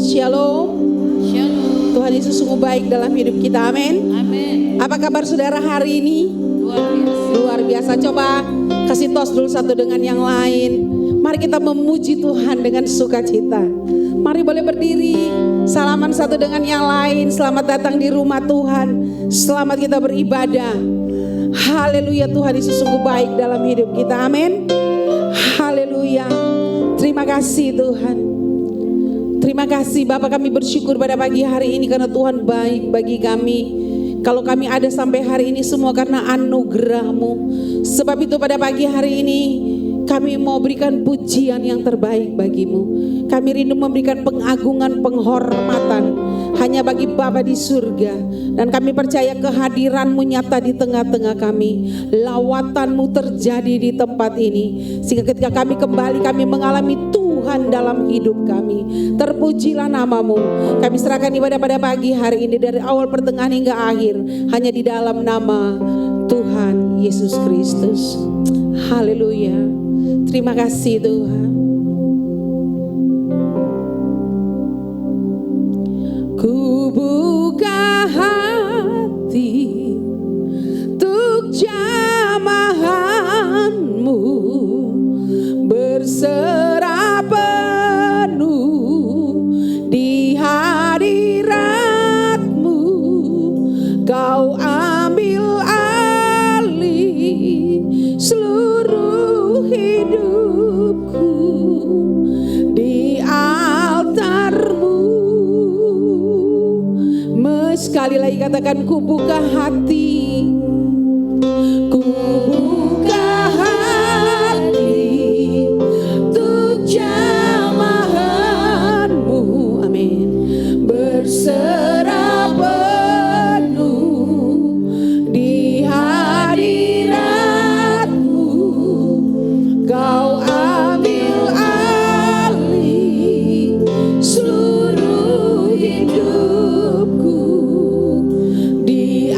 Shalom. Shalom. Tuhan Yesus sungguh baik dalam hidup kita. Amin. Amin. Apa kabar saudara hari ini? Luar biasa. Coba kasih tos dulu satu dengan yang lain. Mari kita memuji Tuhan dengan sukacita. Mari boleh berdiri. Salaman satu dengan yang lain. Selamat datang di rumah Tuhan. Selamat kita beribadah. Haleluya, Tuhan Yesus sungguh baik dalam hidup kita. Amin. Haleluya. Terima kasih Tuhan. Terima kasih Bapak, kami bersyukur pada pagi hari ini karena Tuhan baik bagi kami. Kalau kami ada sampai hari ini semua karena anugerah-Mu. Sebab itu pada pagi hari ini kami mau berikan pujian yang terbaik bagi-Mu. Kami rindu memberikan pengagungan, penghormatan hanya bagi Bapa di surga. Dan kami percaya kehadiran-Mu nyata di tengah-tengah kami. Lawatan-Mu terjadi di tempat ini. Sehingga ketika kami kembali, kami mengalami Tuhan dalam hidup kami. Terpujilah nama-Mu. Kami serahkan ibadah pada pagi hari ini dari awal pertengahan hingga akhir. Hanya di dalam nama Tuhan Yesus Kristus. Haleluya. Terima kasih Tuhan. Ku buka hati untuk jamahan-Mu, berserah penuh di hadirat-Mu. Kau ambil alih seluruh hidupku di altar-Mu. Sekali lagi katakan, ku buka hati, ku buka hati untuk jamahan-Mu. Amin. Berserah penuh di hadirat-Mu. Kau ambil alih seluruh hidupku di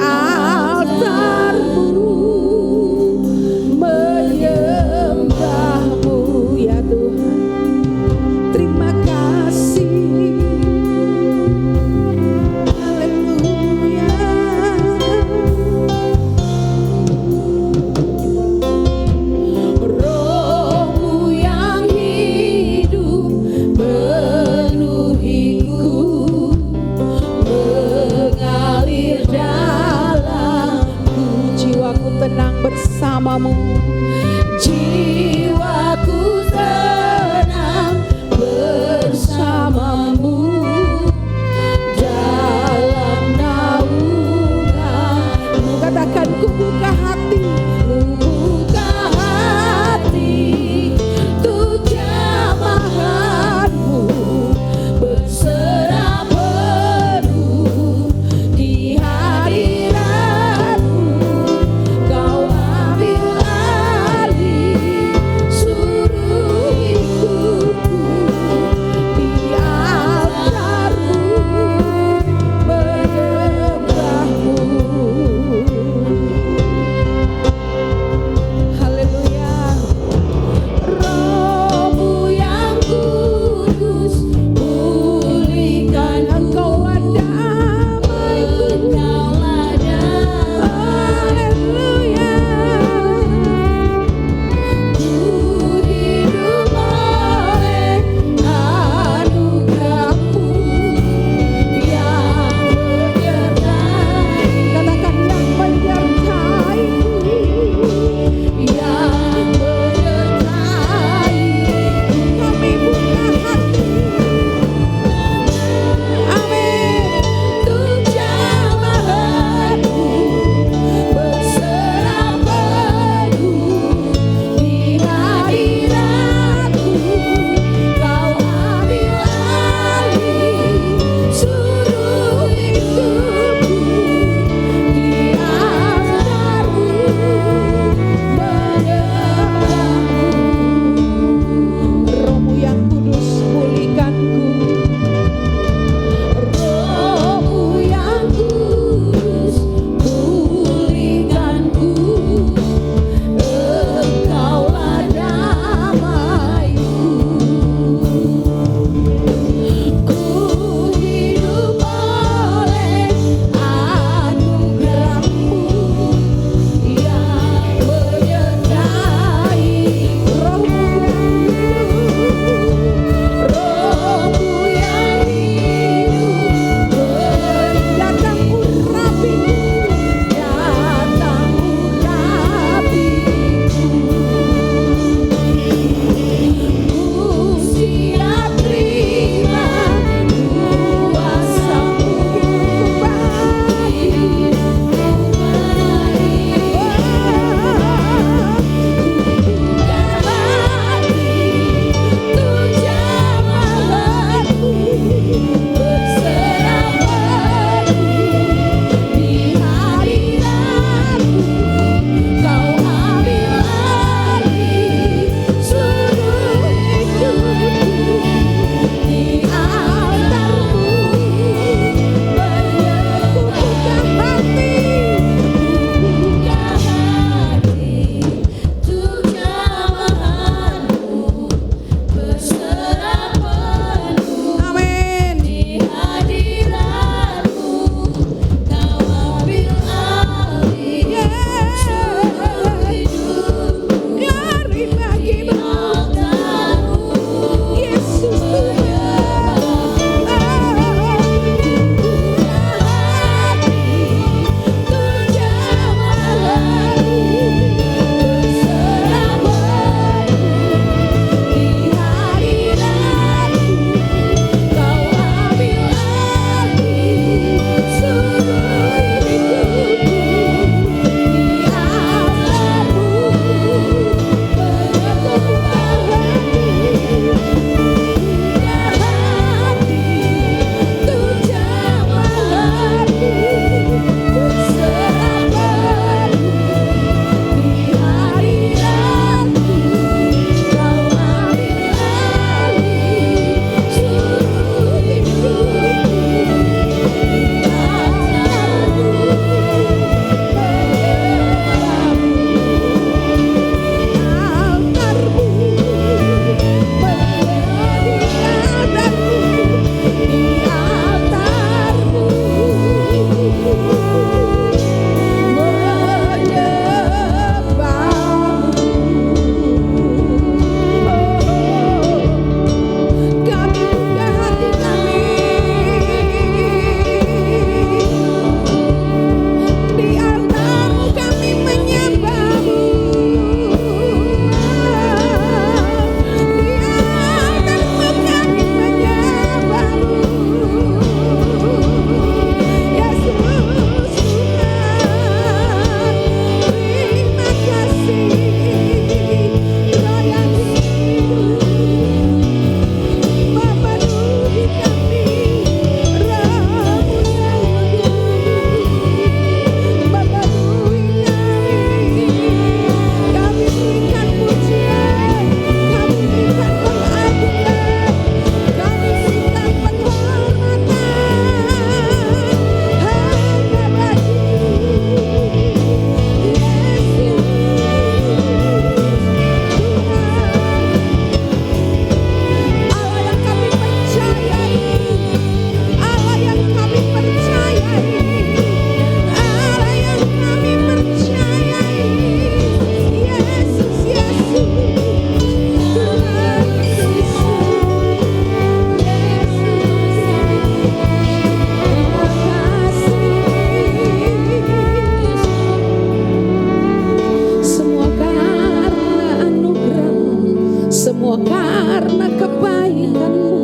Semua karena kebaikan-Mu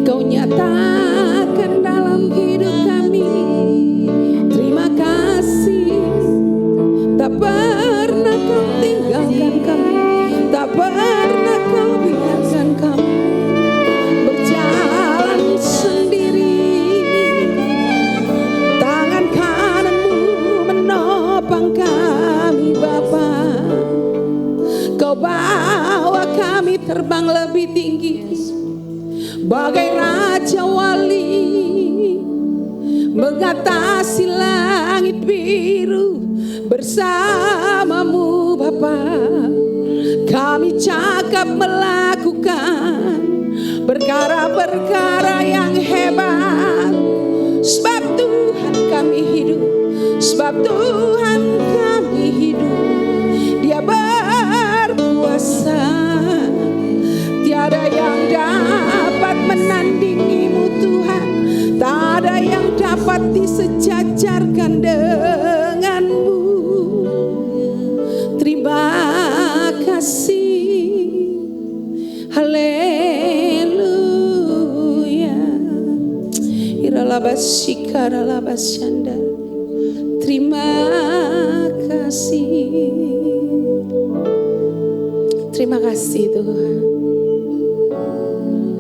Kau nyatakan dalam hidup kami. Terima kasih, tak pernah Kau tinggalkan kami, tak pernah Kau biarkan kami berjalan sendiri. Tangan kanan-Mu menopang kami Bapa. Kau bawa kami terbang lebih tinggi bagai Raja Wali, mengatasi langit biru bersama-Mu Bapa. Kami cakap melakukan perkara-perkara yang hebat, sebab Tuhan kami hidup, sebab Tuhan kami hidup. Dia berkuasa, tiada yang dapat menandingi-Mu Tuhan, tak ada yang dapat disejajarkan dengan-Mu. Terima kasih, haleluya. Iralabasyikarabasyanda. Terima kasih. Terima kasih Tuhan.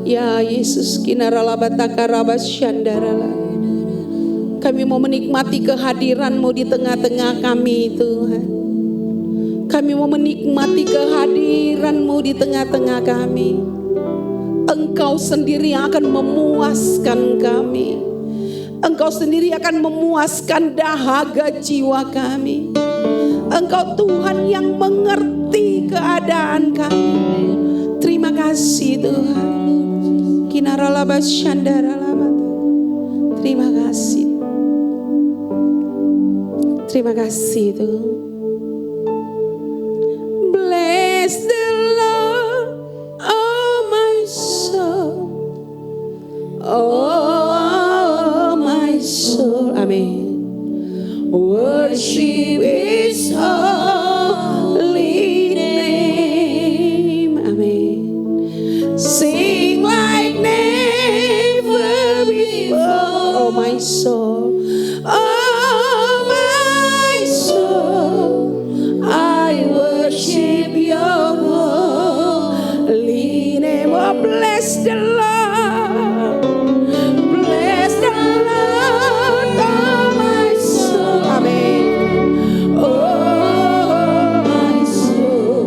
Ya Yesus, kinaralabatakarabasyandara. Kami mau menikmati kehadiran-Mu di tengah-tengah kami Tuhan. Kami mau menikmati kehadiran-Mu di tengah-tengah kami. Engkau sendiri yang akan memuaskan kami. Engkau sendiri akan memuaskan dahaga jiwa kami. Engkau Tuhan yang mengerti keadaan kami. Terima kasih Tuhan. Terima kasih. Terima kasih Tuhan. Bless the Lord, oh my soul, oh my soul. Amin. Worship His holy name. Amin. Sing like never before, oh my soul, oh my soul. I worship Your holy name. Oh, bless the Lord, bless the Lord, oh my soul. Amen. Oh my soul,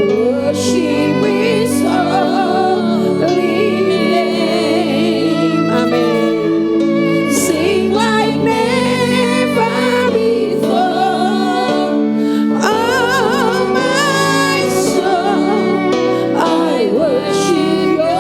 worship His holy name. Amen. Sing like never before. Oh my soul, I worship Your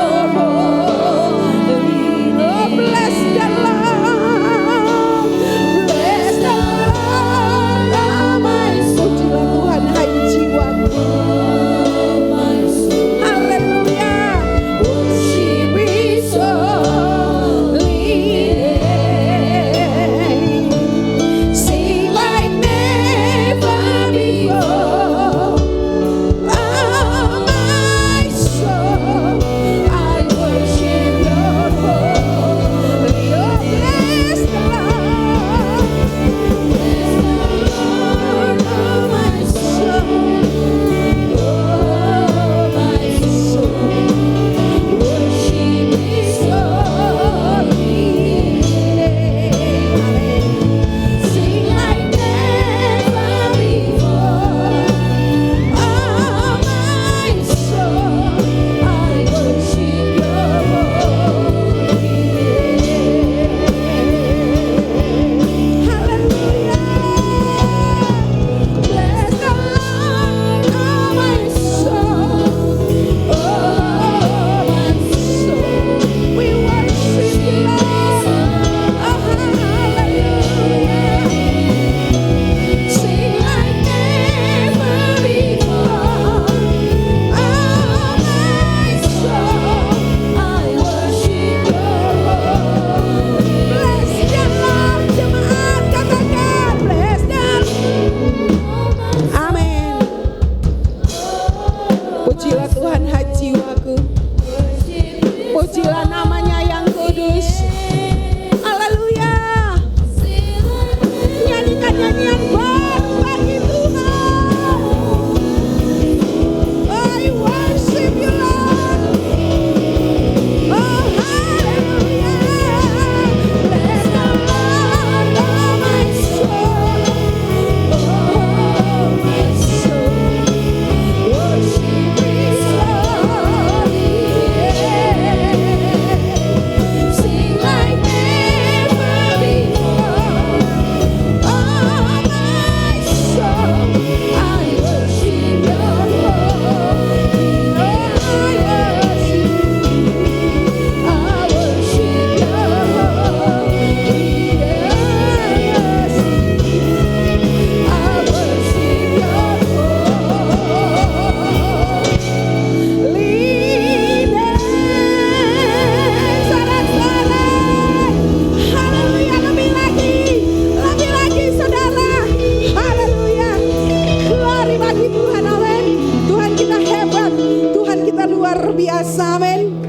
luar biasa, amin.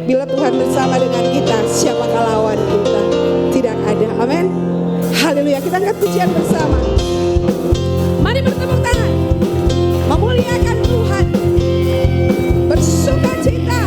Bila Tuhan bersama dengan kita, siapakah lawan kita? Tidak ada, amin. Haleluya, kita angkat pujian bersama. Mari bertepuk tangan, memuliakan Tuhan, bersuka cita.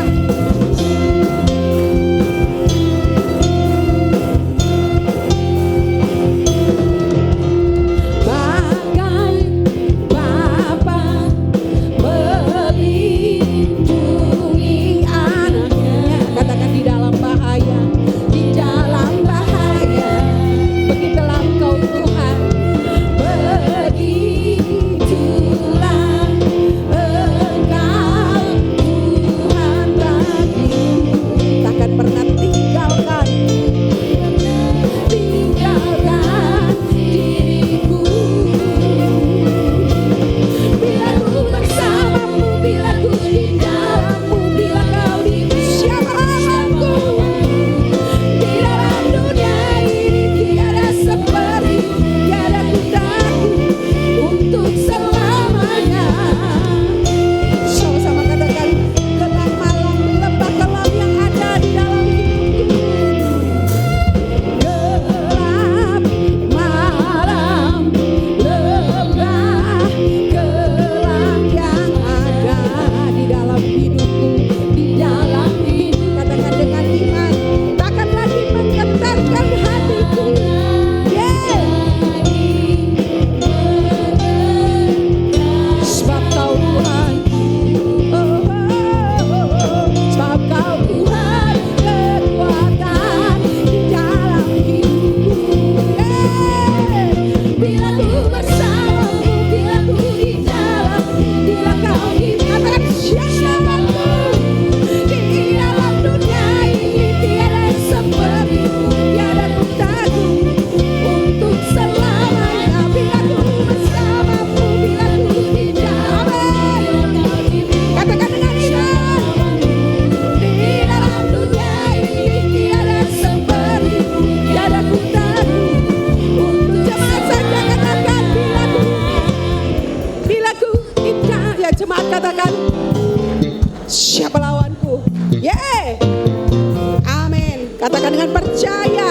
Katakan dengan percaya.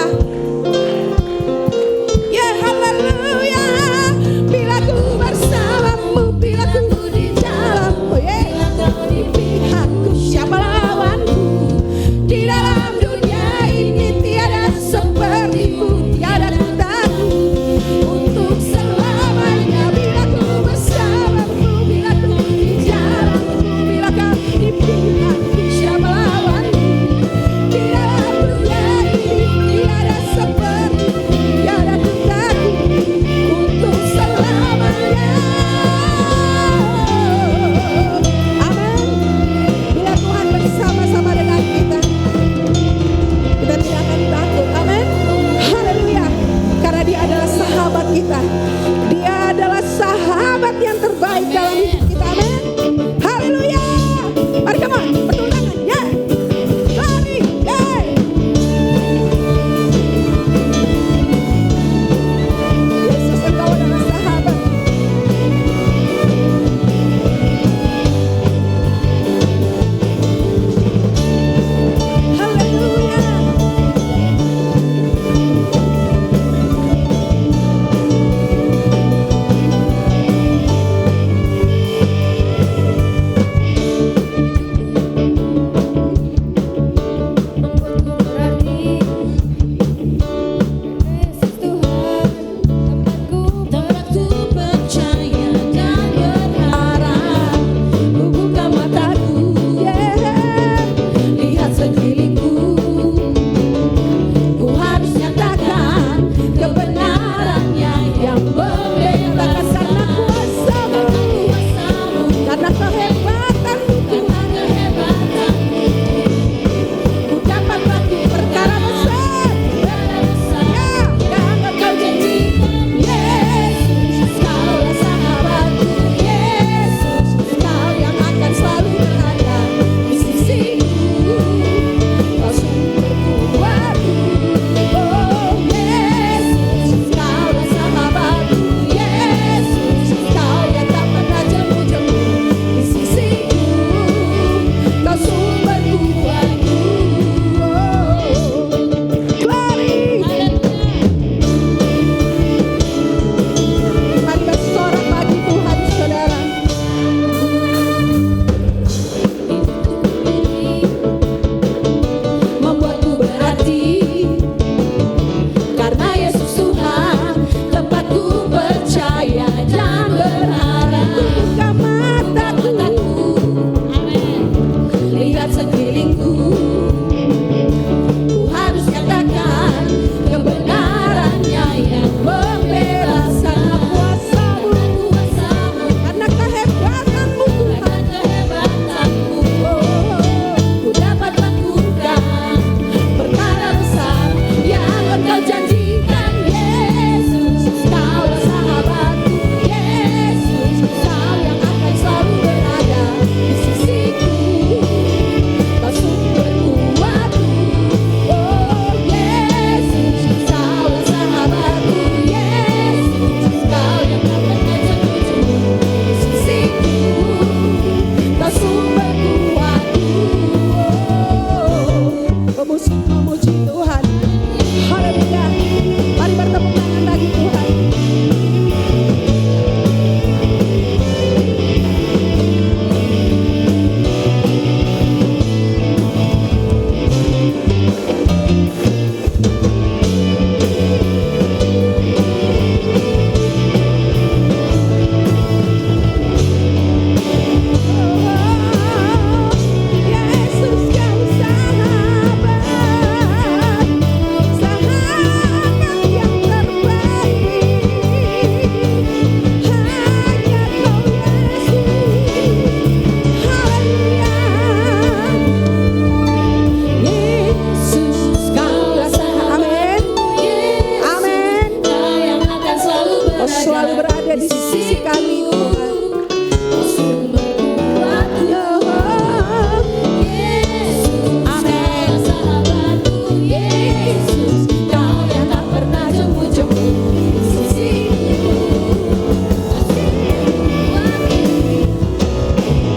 Ya haleluya. Bila ku bersamamu, bila ku di dalammu, bila kau di pihakku, siapa lawanku? Di dalam dunia ini tiada sepertimu, tiada ku takut untuk selamanya. Bila ku bersamamu, bila ku di dalammu, bila kau di pihakku, siapa lawanku? Di dalam dunia ini tiada sekelilingku. Ku harus katakan kebenarannya yang membebaskan. Karena kehebatanmu Tuhan. Ku dapat lakukan perkara besar yang Engkau janjikan. Yesus, Kaulah sahabatku. Yesus, Kau yang akan selalu berada di sisiku. Kau sumber kuatku. Oh Yesus, Kaulah sahabatku. Yesus, Kau yang akan menuju di sisiku. Kau sumber kuatku. Memuji Tuhan. Haleluya. Mari bertepuk tangan lagi Tuhan. Yesus kau sahabat, sahabat yang terbaik. Hanya kau Yesus. Haleluya. Yesus, Kaulah sahabatku. Yesus, Amin. Kau yang akan selalu Kau selalu berada di sisi kami Tuhan. Kau sumber kuatku. Yesus, Kaulah sahabatku. Yesus, Kau yang tak pernah jemu-jemu di sisiku.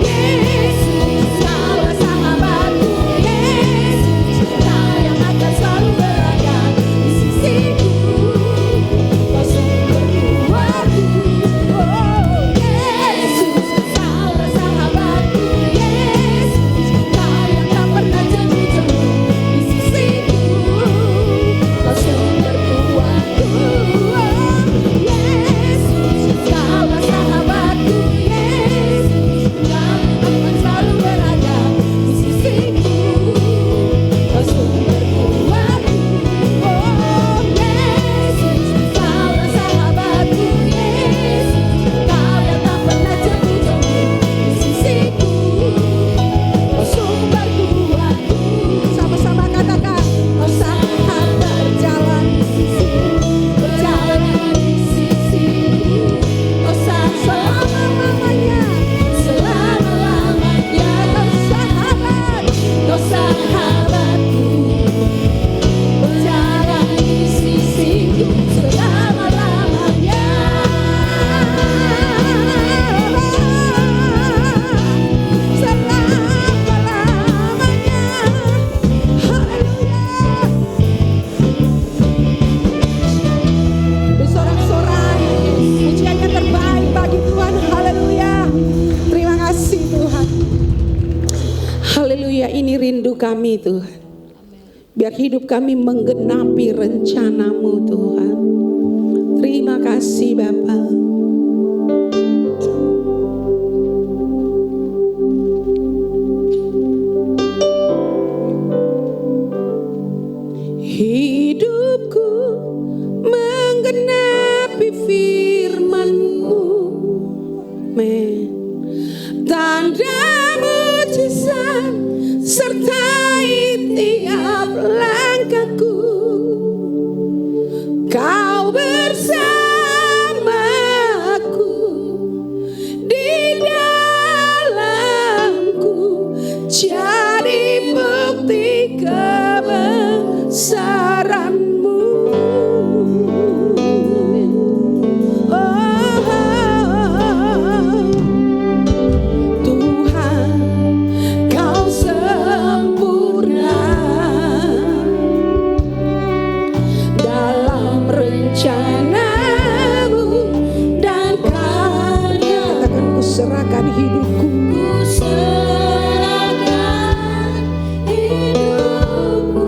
Yesus, Kaulah sahabatku. Yesus, Kau yang akan selalu berada di sisiku. Kau sumber kuatku. Yesus, Kaulah sahabatku. Yesus, Kau yang tak pernah jemu-jemu di sisiku. Kau sumber kuatku. Yesus, Kaulah sahabatku. Yesus, Kau yang akan selalu berada di sisiku. Kau sumber kuatku. Yesus, Kaulah sahabatku. Yesus, Kau yang tak pernah jemu-jemu di sisiku. Kau sumber kuatku. Sama-sama katakan, Kau saat berjalan di sisiku, berjalan di sisiku. Kau saat selama-lamanya, selama-lamanya. Kau sahabatku, berjalan di sisiku selama-lamanya. selama-lamanya. Haleluya. Bersorak-sorai, pujian yang terbaik bagi Tuhan. Haleluya. Terima kasih Tuhan. Haleluya, ini rindu kami Tuhan. Biar hidup kami menggenapi rencana-Mu Tuhan. Terima kasih Bapa. Hidupku menggenapi firman-Mu. Amen. Tanda mujizat sertai tiap langkahku. Kau bersamaku di dalamku, jadi bukti kebesaran-Mu. Tuhan, Kau sempurna dalam rencana-Mu dan karya. Katakan, ku serahkan hidupku. Ku serahkan hidupku.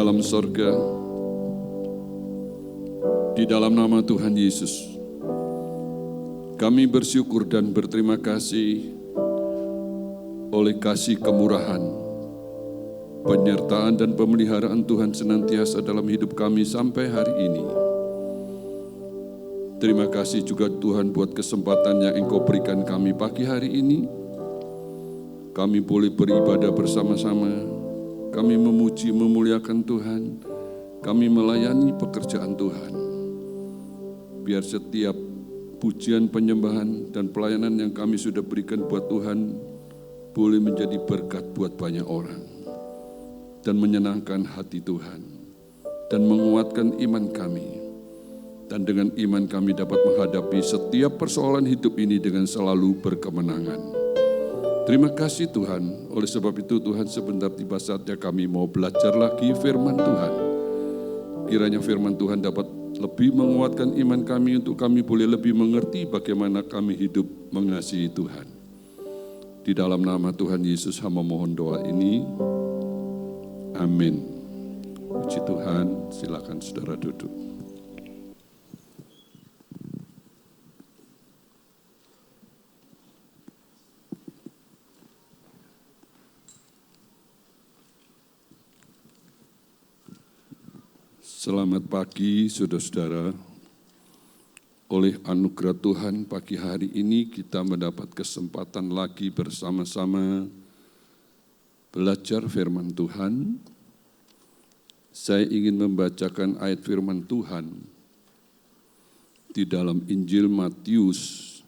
dalam sorga, di dalam nama Tuhan Yesus, kami bersyukur dan berterima kasih oleh kasih kemurahan, penyertaan dan pemeliharaan Tuhan senantiasa dalam hidup kami sampai hari ini. Terima kasih juga Tuhan buat kesempatan yang Engkau berikan kami pagi hari ini. Kami boleh beribadah bersama-sama. Kami memuji, memuliakan Tuhan. Kami melayani pekerjaan Tuhan. Biar setiap pujian, penyembahan, dan pelayanan yang kami sudah berikan buat Tuhan boleh menjadi berkat buat banyak orang dan menyenangkan hati Tuhan dan menguatkan iman kami. Dan dengan iman kami dapat menghadapi setiap persoalan hidup ini dengan selalu berkemenangan. Terima kasih Tuhan, oleh sebab itu Tuhan sebentar tiba saatnya kami mau belajar lagi firman Tuhan. Kiranya firman Tuhan dapat lebih menguatkan iman kami untuk kami boleh lebih mengerti bagaimana kami hidup mengasihi Tuhan. Di dalam nama Tuhan Yesus hamba mohon doa ini. Amin. Puji Tuhan, silakan saudara duduk. Selamat pagi saudara-saudara. Oleh anugerah Tuhan pagi hari ini kita mendapat kesempatan lagi bersama-sama belajar firman Tuhan. Saya ingin membacakan ayat firman Tuhan di dalam Injil Matius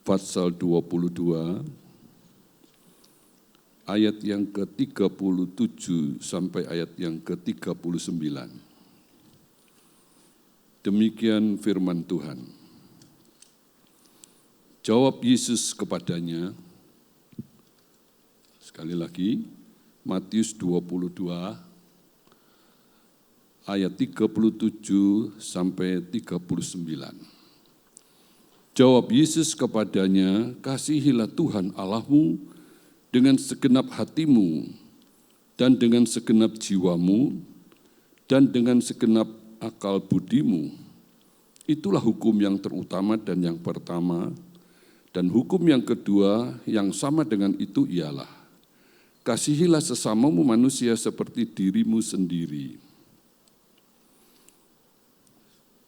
pasal 22 ayat yang ke-37 sampai ayat yang ke-39. Demikian firman Tuhan. Jawab Yesus kepadanya, sekali lagi, Matius 22, ayat 37 sampai 39. Jawab Yesus kepadanya, kasihilah Tuhan Allahmu dengan segenap hatimu, dan dengan segenap jiwamu, dan dengan segenap akal budimu. Itulah hukum yang terutama dan yang pertama, dan hukum yang kedua yang sama dengan itu ialah, kasihilah sesamamu manusia seperti dirimu sendiri.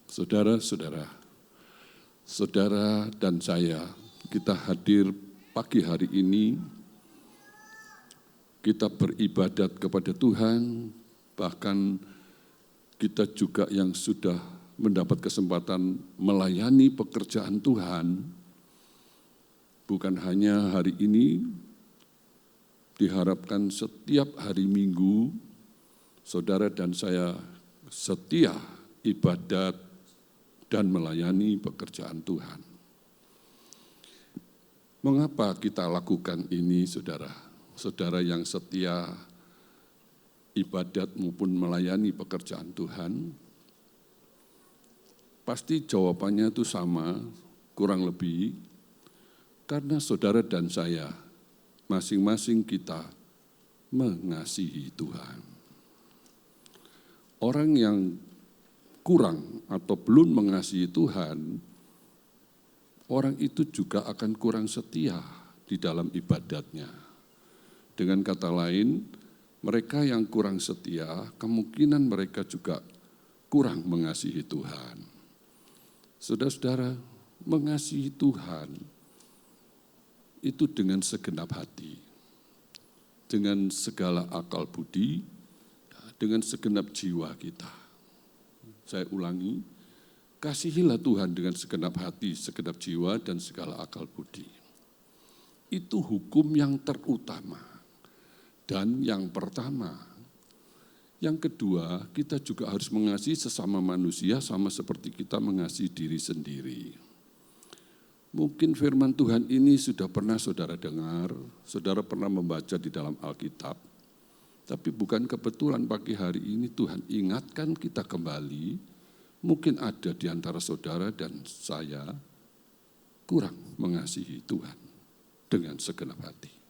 Saudara-saudara, saudara dan saya, kita hadir pagi hari ini, kita beribadat kepada Tuhan, bahkan kita juga yang sudah mendapat kesempatan melayani pekerjaan Tuhan, bukan hanya hari ini, diharapkan setiap hari Minggu, saudara dan saya setia ibadat dan melayani pekerjaan Tuhan. Mengapa kita lakukan ini, saudara? Saudara yang setia ibadat maupun melayani pekerjaan Tuhan, pasti jawabannya itu sama, kurang lebih, karena saudara dan saya, masing-masing kita mengasihi Tuhan. Orang yang kurang atau belum mengasihi Tuhan, orang itu juga akan kurang setia di dalam ibadatnya. Dengan kata lain, mereka yang kurang setia, kemungkinan mereka juga kurang mengasihi Tuhan. Saudara-saudara, mengasihi Tuhan itu dengan segenap hati, dengan segala akal budi, dengan segenap jiwa kita. Saya ulangi, kasihilah Tuhan dengan segenap hati, segenap jiwa, dan segala akal budi. Itu hukum yang terutama. Dan yang pertama, yang kedua, kita juga harus mengasihi sesama manusia sama seperti kita mengasihi diri sendiri. Mungkin firman Tuhan ini sudah pernah saudara dengar, saudara pernah membaca di dalam Alkitab, tapi bukan kebetulan pagi hari ini Tuhan ingatkan kita kembali, mungkin ada di antara saudara dan saya kurang mengasihi Tuhan dengan segenap hati.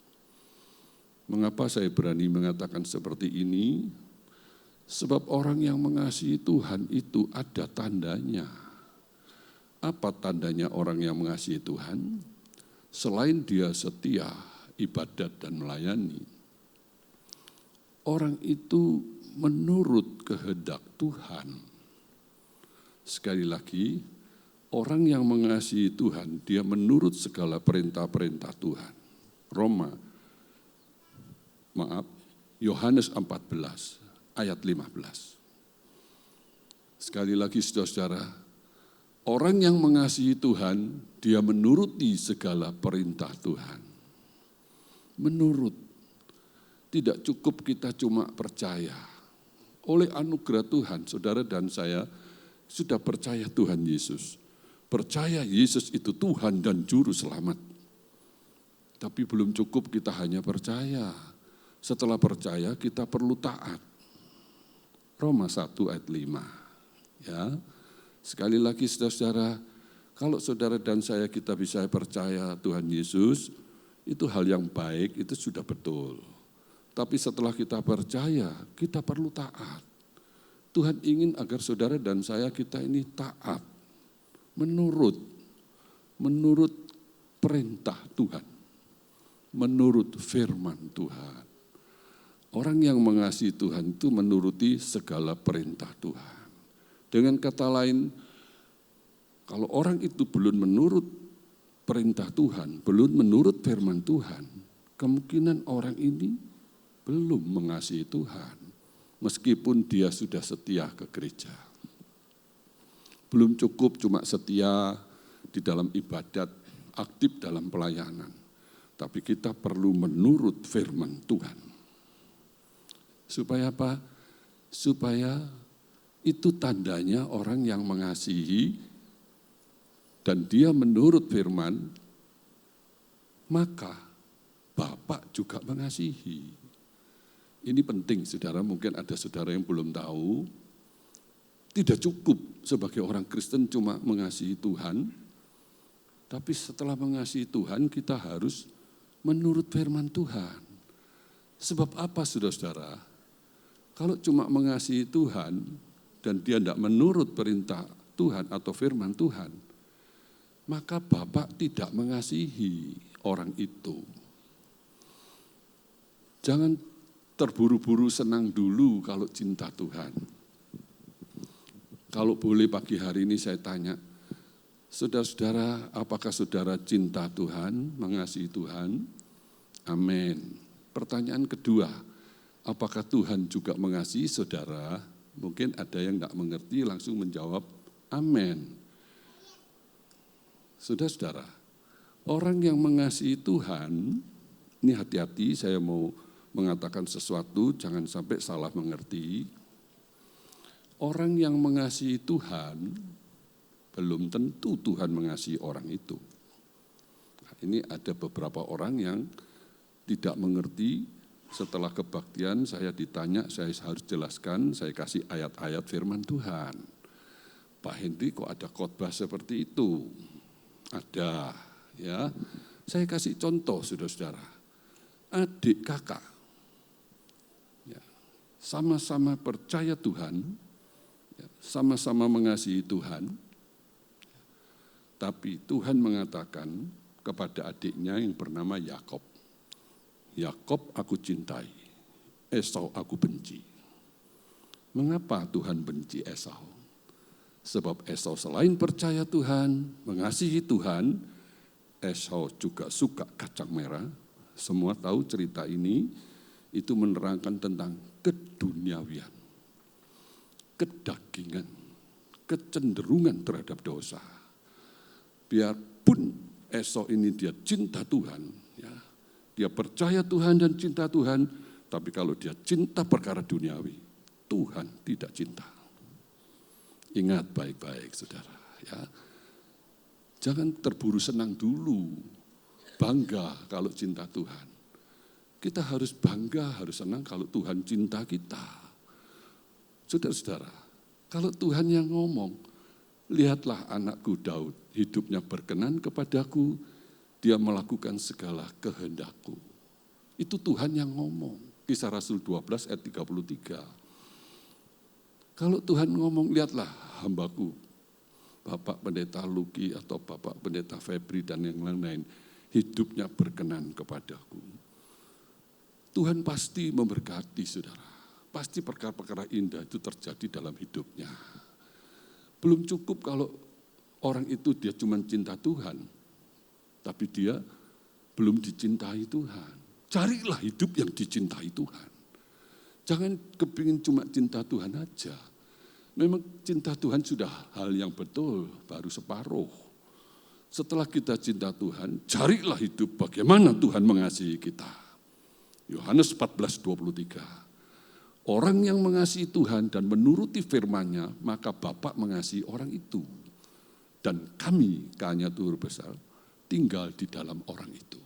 Mengapa saya berani mengatakan seperti ini? Sebab orang yang mengasihi Tuhan itu ada tandanya. Apa tandanya orang yang mengasihi Tuhan? Selain dia setia, ibadat dan melayani, orang itu menurut kehendak Tuhan. Sekali lagi, orang yang mengasihi Tuhan, dia menurut segala perintah-perintah Tuhan. Yohanes 14 ayat 15. Sekali lagi saudara-saudara, orang yang mengasihi Tuhan, dia menuruti segala perintah Tuhan. Menurut, tidak cukup kita cuma percaya. Oleh anugerah Tuhan, saudara dan saya sudah percaya Tuhan Yesus. Percaya Yesus itu Tuhan dan Juru Selamat. Tapi belum cukup kita hanya percaya. Setelah percaya kita perlu taat. Roma 1 ayat 5. Ya. Sekali lagi saudara-saudara, kalau saudara dan saya kita bisa percaya Tuhan Yesus, itu hal yang baik, itu sudah betul. Tapi setelah kita percaya, kita perlu taat. Tuhan ingin agar saudara dan saya kita ini taat, menurut perintah Tuhan, menurut firman Tuhan. Orang yang mengasihi Tuhan itu menuruti segala perintah Tuhan. Dengan kata lain, kalau orang itu belum menurut perintah Tuhan, belum menurut firman Tuhan, kemungkinan orang ini belum mengasihi Tuhan, meskipun dia sudah setia ke gereja. Belum cukup cuma setia di dalam ibadat, aktif dalam pelayanan, tapi kita perlu menurut firman Tuhan. Supaya apa? Supaya itu tandanya orang yang mengasihi dan dia menurut firman, maka Bapak juga mengasihi. Ini penting saudara, mungkin ada saudara yang belum tahu. Tidak cukup sebagai orang Kristen cuma mengasihi Tuhan, tapi setelah mengasihi Tuhan kita harus menurut firman Tuhan. Sebab apa saudara-saudara? Kalau cuma mengasihi Tuhan dan dia tidak menurut perintah Tuhan atau firman Tuhan, maka Bapak tidak mengasihi orang itu. Jangan terburu-buru senang dulu kalau cinta Tuhan. Kalau boleh pagi hari ini saya tanya, saudara-saudara, apakah saudara cinta Tuhan, mengasihi Tuhan? Amin. Pertanyaan kedua, apakah Tuhan juga mengasihi saudara? Mungkin ada yang tidak mengerti langsung menjawab, amin. Saudara-saudara, orang yang mengasihi Tuhan, ini hati-hati saya mau mengatakan sesuatu, jangan sampai salah mengerti. Orang yang mengasihi Tuhan, belum tentu Tuhan mengasihi orang itu. Nah, ini ada beberapa orang yang tidak mengerti. Setelah kebaktian saya ditanya, saya harus jelaskan, saya kasih ayat-ayat firman Tuhan. Pak Henry kok ada khotbah seperti itu? Ada, ya. Saya kasih contoh saudara-saudara. Adik kakak, ya, sama-sama percaya Tuhan, ya, sama-sama mengasihi Tuhan, tapi Tuhan mengatakan kepada adiknya yang bernama Yakob, Yakob aku cintai, Esau aku benci. Mengapa Tuhan benci Esau? Sebab Esau selain percaya Tuhan, mengasihi Tuhan, Esau juga suka kacang merah. Semua tahu cerita ini, itu menerangkan tentang keduniawian, kedagingan, kecenderungan terhadap dosa. Biarpun Esau ini dia cinta Tuhan, ya, dia percaya Tuhan dan cinta Tuhan, tapi kalau dia cinta perkara duniawi, Tuhan tidak cinta. Ingat baik-baik saudara, ya. Jangan terburu senang dulu, bangga kalau cinta Tuhan. Kita harus bangga, harus senang kalau Tuhan cinta kita. Saudara-saudara, kalau Tuhan yang ngomong, lihatlah anakku Daud, hidupnya berkenan kepadaku, dia melakukan segala kehendakku. Itu Tuhan yang ngomong. Kisah Rasul 12 ayat 33. Kalau Tuhan ngomong, lihatlah hambaku, Bapak Pendeta Luki atau Bapak Pendeta Febri dan yang lain-lain, hidupnya berkenan kepadaku. Tuhan pasti memberkati saudara. Pasti perkara-perkara indah itu terjadi dalam hidupnya. Belum cukup kalau orang itu dia cuma cinta Tuhan, tapi dia belum dicintai Tuhan. Carilah hidup yang dicintai Tuhan. Jangan kepingin cuma cinta Tuhan aja. Memang cinta Tuhan sudah hal yang betul, baru separuh. Setelah kita cinta Tuhan, carilah hidup bagaimana Tuhan mengasihi kita. Yohanes 14:23. Orang yang mengasihi Tuhan dan menuruti firman-Nya, maka Bapa mengasihi orang itu. Dan kami, K-nya itu huruf besar, tinggal di dalam orang itu.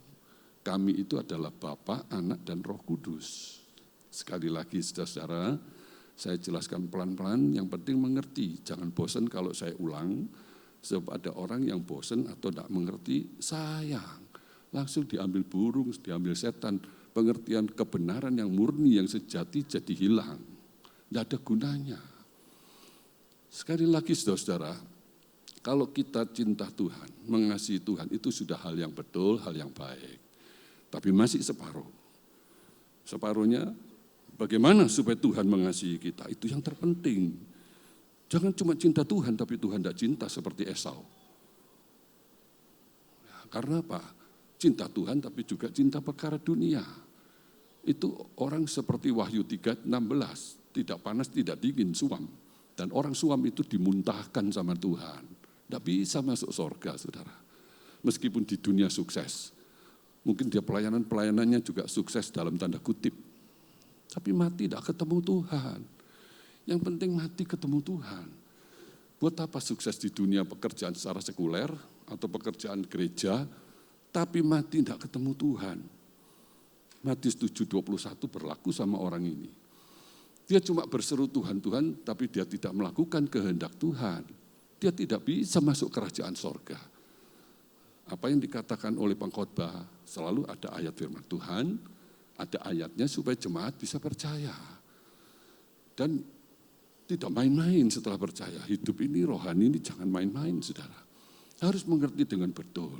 Kami itu adalah Bapa, Anak, dan Roh Kudus. Sekali lagi saudara, saya jelaskan pelan-pelan, yang penting mengerti. Jangan bosan kalau saya ulang, sebab ada orang yang bosan atau tidak mengerti, sayang. Langsung diambil burung, diambil setan. Pengertian kebenaran yang murni, yang sejati jadi hilang. Tidak ada gunanya. Sekali lagi saudara, kalau kita cinta Tuhan, mengasihi Tuhan, itu sudah hal yang betul, hal yang baik. Tapi masih separuh. Separuhnya, bagaimana supaya Tuhan mengasihi kita? Itu yang terpenting. Jangan cuma cinta Tuhan, tapi Tuhan tidak cinta seperti Esau. Ya, karena apa? Cinta Tuhan, tapi juga cinta perkara dunia. Itu orang seperti Wahyu 3:16, tidak panas, tidak dingin, suam. Dan orang suam itu dimuntahkan sama Tuhan. Tidak bisa masuk surga, saudara. Meskipun di dunia sukses. Mungkin dia pelayanannya juga sukses dalam tanda kutip. Tapi mati tidak ketemu Tuhan. Yang penting mati ketemu Tuhan. Buat apa sukses di dunia pekerjaan secara sekuler atau pekerjaan gereja, tapi mati tidak ketemu Tuhan. Matius 7:21 berlaku sama orang ini. Dia cuma berseru Tuhan, Tuhan, tapi dia tidak melakukan kehendak Tuhan. Dia tidak bisa masuk kerajaan sorga. Apa yang dikatakan oleh pengkhotbah, selalu ada ayat firman Tuhan, ada ayatnya supaya jemaat bisa percaya. Dan tidak main-main setelah percaya. Hidup ini, rohani ini jangan main-main, saudara. Harus mengerti dengan betul.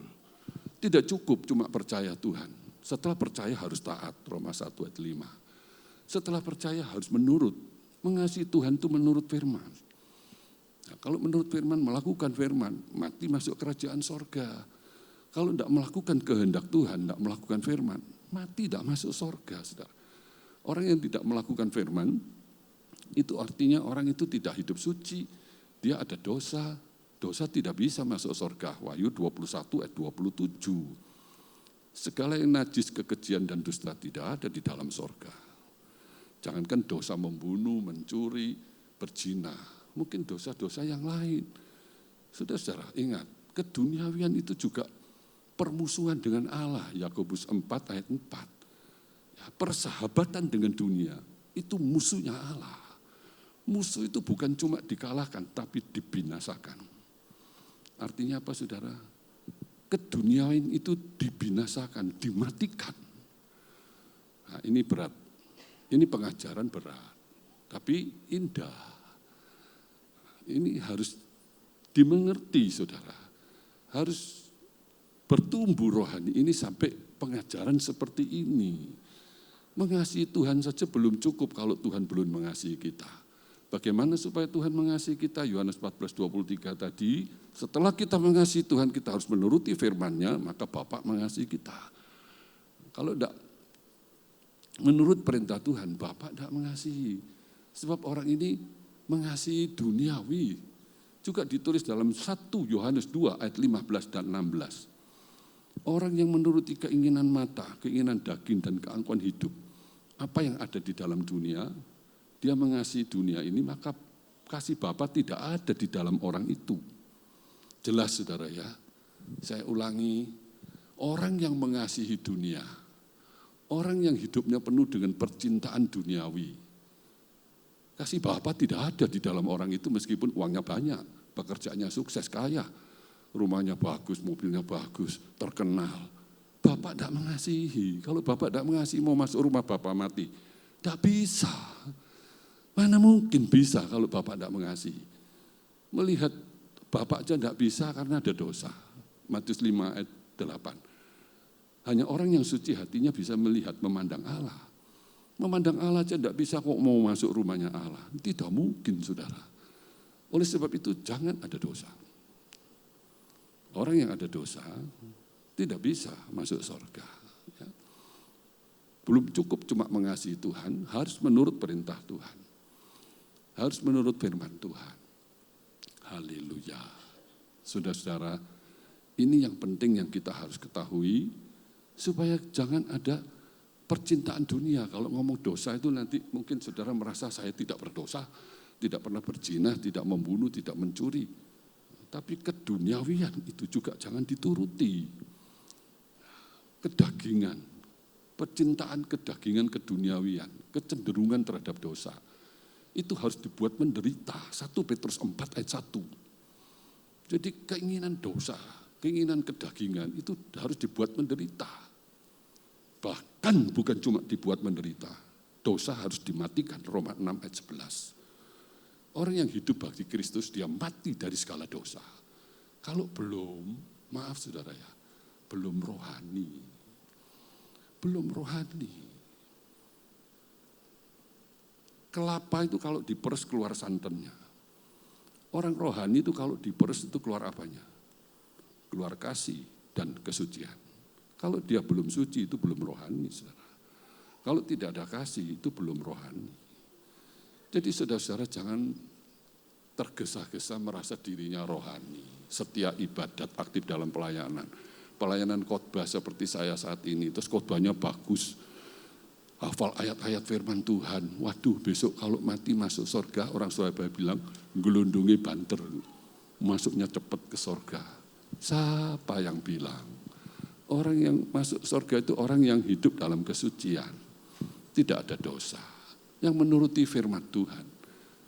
Tidak cukup cuma percaya Tuhan. Setelah percaya harus taat, Roma 1:5. Setelah percaya harus menurut. Mengasihi Tuhan itu menurut firman. Nah, kalau menurut firman, melakukan firman, mati masuk kerajaan sorga. Kalau tidak melakukan kehendak Tuhan, tidak melakukan firman, mati tidak masuk sorga, saudara. Orang yang tidak melakukan firman, itu artinya orang itu tidak hidup suci. Dia ada dosa, dosa tidak bisa masuk sorga. Wahyu 21:27. Segala yang najis, kekejian, dan dusta tidak ada di dalam sorga. Jangankan dosa membunuh, mencuri, berzina, mungkin dosa-dosa yang lain. Saudara, ingat, keduniawian itu juga permusuhan dengan Allah, Yakobus 4:4. Ya, persahabatan dengan dunia, itu musuhnya Allah. Musuh itu bukan cuma dikalahkan, tapi dibinasakan. Artinya apa saudara? Keduniawian itu dibinasakan, dimatikan. Nah, ini berat, ini pengajaran berat, tapi indah. Ini harus dimengerti saudara, harus bertumbuh rohani ini sampai pengajaran seperti ini. Mengasihi Tuhan saja belum cukup kalau Tuhan belum mengasihi kita. Bagaimana supaya Tuhan mengasihi kita? Yohanes 14:23 tadi, setelah kita mengasihi Tuhan, kita harus menuruti firman-Nya, maka Bapa mengasihi kita. Kalau tidak menurut perintah Tuhan, Bapa tidak mengasihi. Sebab orang ini mengasihi duniawi. Juga ditulis dalam 1 Yohanes 2:15 dan 16. Orang yang menuruti keinginan mata, keinginan daging dan keangkuhan hidup, apa yang ada di dalam dunia, dia mengasihi dunia ini, maka kasih Bapa tidak ada di dalam orang itu. Jelas saudara ya, saya ulangi, orang yang mengasihi dunia, orang yang hidupnya penuh dengan percintaan duniawi, kasih Bapa tidak ada di dalam orang itu meskipun uangnya banyak, pekerjaannya sukses, kaya, rumahnya bagus, mobilnya bagus, terkenal. Bapak tidak mengasihi. Kalau Bapak tidak mengasihi, mau masuk rumah Bapak mati. Tidak bisa. Mana mungkin bisa kalau Bapak tidak mengasihi. Melihat Bapak aja tidak bisa karena ada dosa. Matius 5 ayat 8. Hanya orang yang suci hatinya bisa melihat, memandang Allah. Memandang Allah aja tidak bisa kok mau masuk rumahnya Allah. Tidak mungkin, saudara. Oleh sebab itu jangan ada dosa. Orang yang ada dosa tidak bisa masuk surga. Ya. Belum cukup cuma mengasihi Tuhan, harus menurut perintah Tuhan. Harus menurut firman Tuhan. Haleluya. Saudara-saudara, ini yang penting yang kita harus ketahui, supaya jangan ada percintaan dunia. Kalau ngomong dosa itu nanti mungkin saudara merasa saya tidak berdosa, tidak pernah berzina, tidak membunuh, tidak mencuri. Tapi keduniawian itu juga jangan dituruti. Kedagingan, percintaan kedagingan, keduniawian, kecenderungan terhadap dosa. Itu harus dibuat menderita. 1 Petrus 4 ayat 1. Jadi keinginan dosa, keinginan kedagingan itu harus dibuat menderita. Bahkan bukan cuma dibuat menderita, dosa harus dimatikan. Roma 6 ayat 11. Orang yang hidup bagi Kristus, dia mati dari segala dosa. Kalau belum, maaf saudara ya, belum rohani. Belum rohani. Kelapa itu kalau diperes keluar santannya. Orang rohani itu kalau diperes itu keluar apanya? Keluar kasih dan kesucian. Kalau dia belum suci itu belum rohani, saudara. Kalau tidak ada kasih itu belum rohani. Jadi saudara-saudara jangan tergesa-gesa merasa dirinya rohani. Setia ibadat, aktif dalam pelayanan. Pelayanan khotbah seperti saya saat ini, terus khotbahnya bagus. Hafal ayat-ayat firman Tuhan. Waduh, besok kalau mati masuk surga, orang Surabaya bilang, gelundungi banter. Masuknya cepat ke surga. Siapa yang bilang? Orang yang masuk surga itu orang yang hidup dalam kesucian. Tidak ada dosa. Yang menuruti firman Tuhan.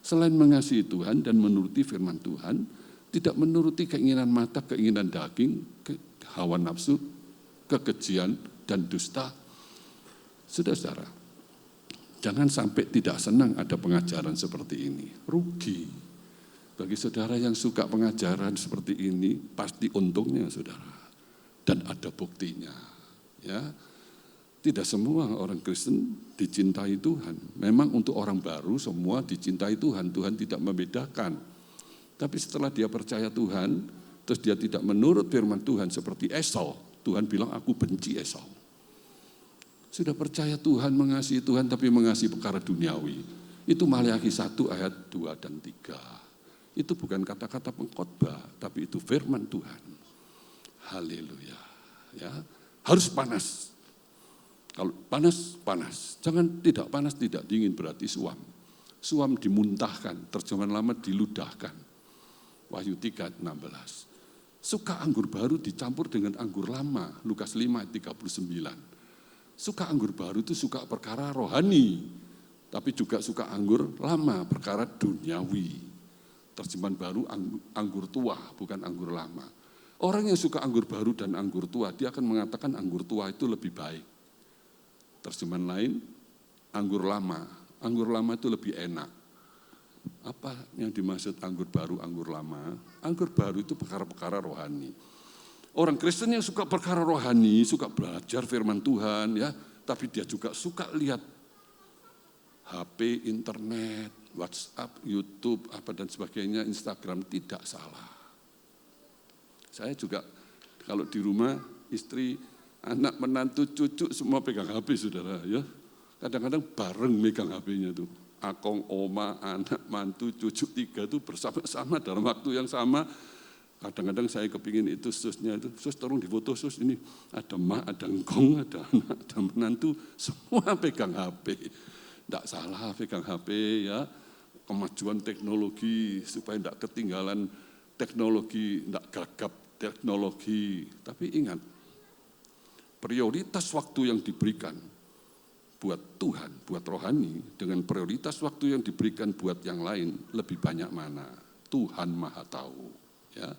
Selain mengasihi Tuhan dan menuruti firman Tuhan, tidak menuruti keinginan mata, keinginan daging, hawa nafsu, kekejian, dan dusta. Saudara-saudara, jangan sampai tidak senang ada pengajaran seperti ini. Rugi. Bagi saudara yang suka pengajaran seperti ini, pasti untungnya saudara. Dan ada buktinya. Ya, tidak semua orang Kristen dicintai Tuhan. Memang untuk orang baru semua dicintai Tuhan. Tuhan tidak membedakan. Tapi setelah dia percaya Tuhan, terus dia tidak menurut firman Tuhan seperti Esau. Tuhan bilang, aku benci Esau. Sudah percaya Tuhan, mengasihi Tuhan, tapi mengasihi perkara duniawi. Itu Maleakhi 1 ayat 2 dan 3. Itu bukan kata-kata pengkhotbah, tapi itu firman Tuhan. Haleluya. Ya, harus panas. Kalau panas, panas. Jangan tidak panas, tidak dingin, berarti suam. Suam dimuntahkan, terjemahan lama diludahkan. Wahyu 3 ayat 16. Suka anggur baru dicampur dengan anggur lama. Lukas 5 ayat 39. Suka anggur baru itu suka perkara rohani, tapi juga suka anggur lama, perkara duniawi. Terjemahan baru anggur tua, bukan anggur lama. Orang yang suka anggur baru dan anggur tua, dia akan mengatakan anggur tua itu lebih baik. Terjemahan lain, anggur lama itu lebih enak. Apa yang dimaksud anggur baru, anggur lama? Anggur baru itu perkara-perkara rohani. Orang Kristen yang suka perkara rohani, suka belajar firman Tuhan, ya, tapi dia juga suka lihat HP, internet, WhatsApp, YouTube, apa dan sebagainya, Instagram, tidak salah. Saya juga kalau di rumah, istri, anak, menantu, cucu, semua pegang HP, saudara. Ya, kadang-kadang bareng megang HP-nya tuh. Akong, oma, anak, mantu, cucu 3 itu bersama-sama dalam waktu yang sama. Kadang-kadang saya kepingin itu susnya itu, sus tolong difoto sus ini. Ada mak, ada engkong, ada anak, ada menantu, semua pegang HP. Tidak salah pegang HP ya, kemajuan teknologi supaya tidak ketinggalan teknologi, tidak gagap teknologi. Tapi ingat, prioritas waktu yang diberikan buat Tuhan, buat rohani, dengan prioritas waktu yang diberikan buat yang lain, lebih banyak mana? Tuhan Maha Tahu. Ya,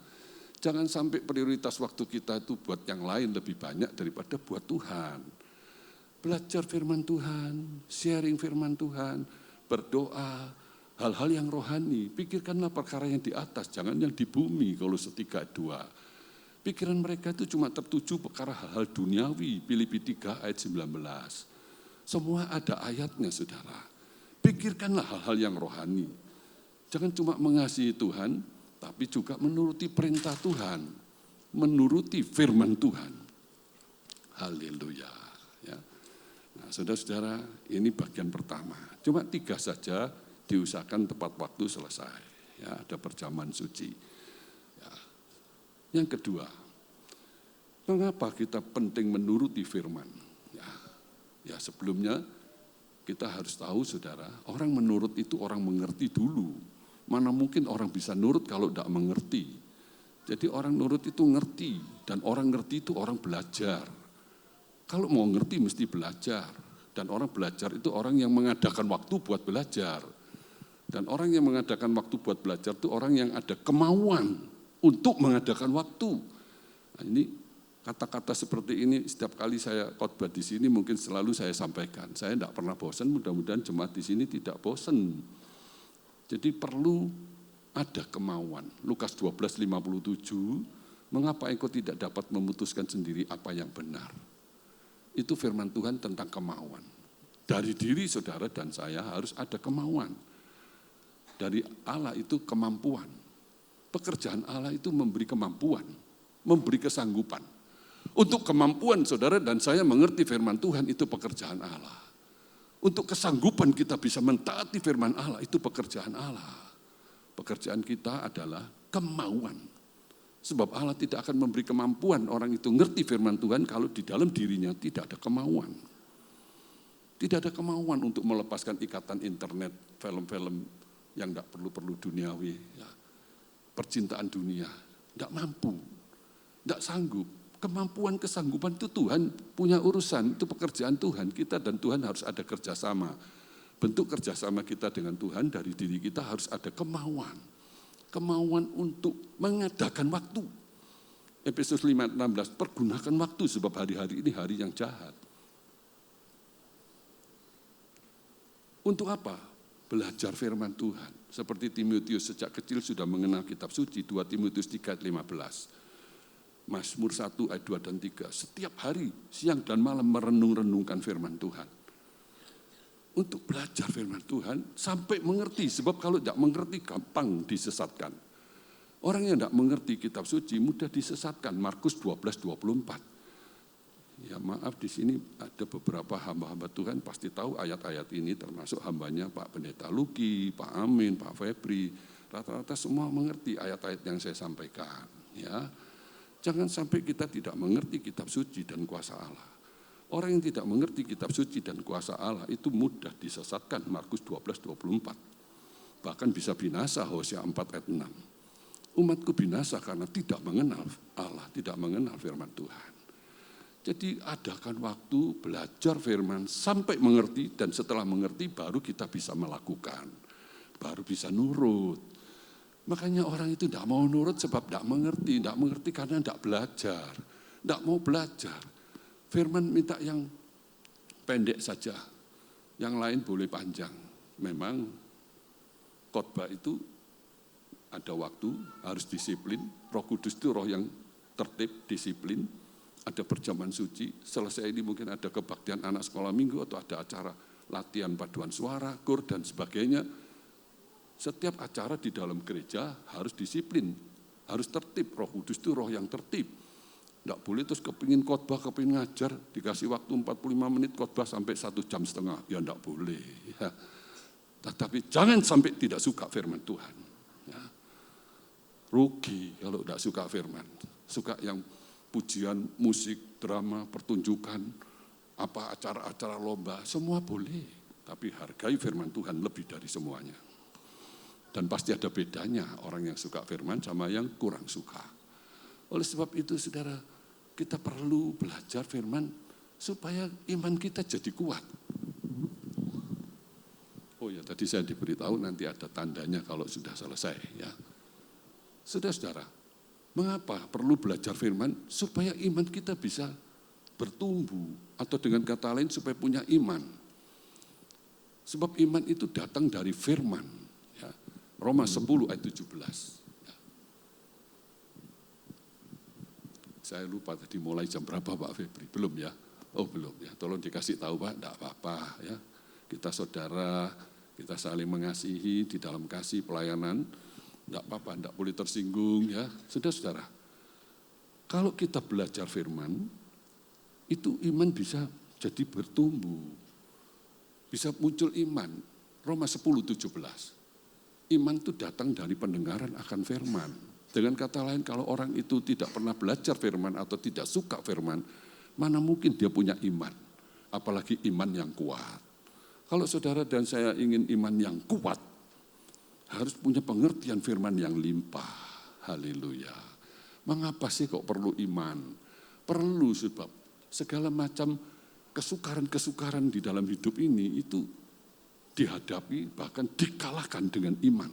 jangan sampai prioritas waktu kita itu buat yang lain lebih banyak daripada buat Tuhan. Belajar firman Tuhan, sharing firman Tuhan, berdoa, hal-hal yang rohani. Pikirkanlah perkara yang di atas, jangan yang di bumi. Kolose 3:2. Pikiran mereka itu cuma tertuju perkara hal-hal duniawi. Filipi 3 ayat 19. Semua ada ayatnya, saudara. Pikirkanlah hal-hal yang rohani. Jangan cuma mengasihi Tuhan, tapi juga menuruti perintah Tuhan, menuruti firman Tuhan. Haleluya. Ya. Nah, saudara-saudara, ini bagian pertama. Cuma 3 saja diusahakan tepat waktu selesai. Ya, ada perjamuan suci. Ya. Yang kedua, mengapa kita penting menuruti firman? Ya, sebelumnya kita harus tahu, saudara, orang menurut itu orang mengerti dulu. Mana mungkin orang bisa nurut kalau tidak mengerti. Jadi orang nurut itu ngerti, dan orang ngerti itu orang belajar. Kalau mau ngerti mesti belajar. Dan orang belajar itu orang yang mengadakan waktu buat belajar. Dan orang yang mengadakan waktu buat belajar itu orang yang ada kemauan untuk mengadakan waktu. Nah, ini kata-kata seperti ini setiap kali saya khotbah di sini mungkin selalu saya sampaikan. Saya tidak pernah bosan, mudah-mudahan jemaat di sini tidak bosan. Jadi perlu ada kemauan. Lukas 12:57, mengapa engkau tidak dapat memutuskan sendiri apa yang benar? Itu firman Tuhan tentang kemauan. Dari diri saudara dan saya harus ada kemauan. Dari Allah itu kemampuan. Pekerjaan Allah itu memberi kemampuan, memberi kesanggupan. Untuk kemampuan saudara dan saya mengerti firman Tuhan itu pekerjaan Allah. Untuk kesanggupan kita bisa mentaati firman Allah itu pekerjaan Allah. Pekerjaan kita adalah kemauan. Sebab Allah tidak akan memberi kemampuan orang itu ngerti firman Tuhan kalau di dalam dirinya tidak ada kemauan. Tidak ada kemauan untuk melepaskan ikatan internet, film-film yang tidak perlu duniawi. Ya. Percintaan dunia, tidak mampu, tidak sanggup. Kemampuan, kesanggupan itu Tuhan punya urusan, itu pekerjaan Tuhan. Kita dan Tuhan harus ada kerjasama. Bentuk kerjasama kita dengan Tuhan dari diri kita harus ada kemauan. Kemauan untuk mengadakan waktu. Efesus 5:16, pergunakan waktu sebab hari-hari ini hari yang jahat. Untuk apa? Belajar firman Tuhan. Seperti Timotius sejak kecil sudah mengenal kitab suci, 2 Timotius 3:15. Mazmur 1 ayat 2 dan 3. Setiap hari, siang dan malam merenung-renungkan firman Tuhan. Untuk belajar firman Tuhan sampai mengerti. Sebab kalau tidak mengerti gampang disesatkan. Orang yang tidak mengerti kitab suci mudah disesatkan. Markus 12:24. Ya maaf, di sini ada beberapa hamba-hamba Tuhan pasti tahu ayat-ayat ini, termasuk hambanya Pak Pendeta Luki, Pak Amin, Pak Febri. Rata-rata semua mengerti ayat-ayat yang saya sampaikan. Ya. Jangan sampai kita tidak mengerti kitab suci dan kuasa Allah. Orang yang tidak mengerti kitab suci dan kuasa Allah itu mudah disesatkan, Markus 12:24. Bahkan bisa binasa, Hosea 4 ayat 6. Umatku binasa karena tidak mengenal Allah, tidak mengenal firman Tuhan. Jadi adakan waktu belajar firman sampai mengerti, dan setelah mengerti baru kita bisa melakukan. Baru bisa nurut. Makanya orang itu tidak mau nurut sebab tidak mengerti karena tidak belajar, tidak mau belajar. Firman minta yang pendek saja, yang lain boleh panjang. Memang khotbah itu ada waktu, harus disiplin. Roh Kudus itu roh yang tertib, disiplin. Ada perjamuan suci, selesai ini mungkin ada kebaktian anak sekolah minggu atau ada acara latihan paduan suara, kur dan sebagainya. Setiap acara di dalam gereja harus disiplin, harus tertib. Roh Kudus itu roh yang tertib. Tidak boleh terus kepingin khotbah, kepingin ngajar, dikasih waktu 45 menit khotbah sampai 1,5 jam. Ya tidak boleh. Ya. Tetapi jangan sampai tidak suka firman Tuhan. Ya. Rugi kalau tidak suka firman. Suka yang pujian, musik, drama, pertunjukan, apa acara-acara lomba, semua boleh. Tapi hargai firman Tuhan lebih dari semuanya. Dan pasti ada bedanya orang yang suka firman sama yang kurang suka. Oleh sebab itu saudara, kita perlu belajar firman supaya iman kita jadi kuat. Oh ya, tadi saya diberitahu nanti ada tandanya kalau sudah selesai. Ya. Saudara-saudara, mengapa perlu belajar firman? Supaya iman kita bisa bertumbuh. Atau dengan kata lain supaya punya iman. Sebab iman itu datang dari firman. Roma 10 ayat 17. Saya lupa tadi mulai jam berapa Pak Febri, belum ya? Oh belum ya, tolong dikasih tahu Pak, enggak apa-apa ya. Kita saudara, kita saling mengasihi di dalam kasih pelayanan, enggak apa-apa, enggak boleh tersinggung ya. Saudara-saudara, kalau kita belajar firman, itu iman bisa jadi bertumbuh, bisa muncul iman. Roma 10:17, iman itu datang dari pendengaran akan firman. Dengan kata lain, kalau orang itu tidak pernah belajar firman atau tidak suka firman, mana mungkin dia punya iman, apalagi iman yang kuat. Kalau saudara dan saya ingin iman yang kuat, harus punya pengertian firman yang limpah. Haleluya. Mengapa sih kok perlu iman? Perlu sebab segala macam kesukaran-kesukaran di dalam hidup ini itu dihadapi bahkan dikalahkan dengan iman.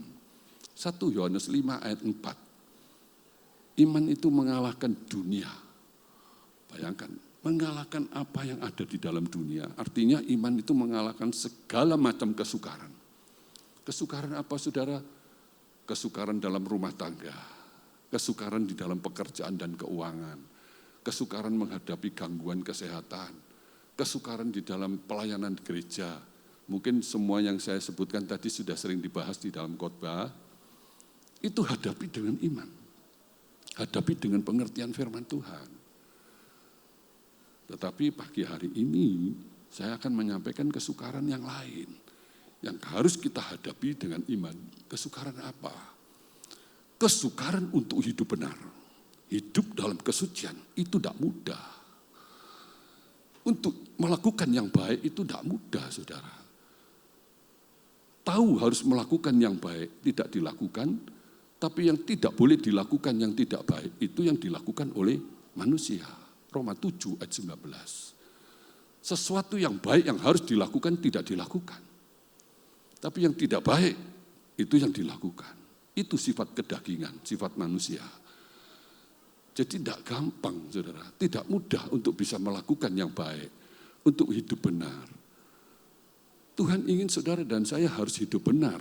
1 Yohanes 5 ayat 4. Iman itu mengalahkan dunia. Bayangkan, mengalahkan apa yang ada di dalam dunia. Artinya iman itu mengalahkan segala macam kesukaran. Kesukaran apa saudara? Kesukaran dalam rumah tangga, kesukaran di dalam pekerjaan dan keuangan, kesukaran menghadapi gangguan kesehatan, kesukaran di dalam pelayanan gereja. Mungkin semua yang saya sebutkan tadi sudah sering dibahas di dalam khotbah. Itu hadapi dengan iman. Hadapi dengan pengertian firman Tuhan. Tetapi pagi hari ini saya akan menyampaikan kesukaran yang lain yang harus kita hadapi dengan iman. Kesukaran apa? Kesukaran untuk hidup benar. Hidup dalam kesucian itu tidak mudah. Untuk melakukan yang baik itu tidak mudah, saudara. Tahu harus melakukan yang baik, tidak dilakukan. Tapi yang tidak boleh dilakukan yang tidak baik, itu yang dilakukan oleh manusia. Roma 7 ayat 19. Sesuatu yang baik yang harus dilakukan tidak dilakukan. Tapi yang tidak baik, itu yang dilakukan. Itu sifat kedagingan, sifat manusia. Jadi tidak gampang, saudara. Tidak mudah untuk bisa melakukan yang baik, untuk hidup benar. Tuhan ingin saudara dan saya harus hidup benar.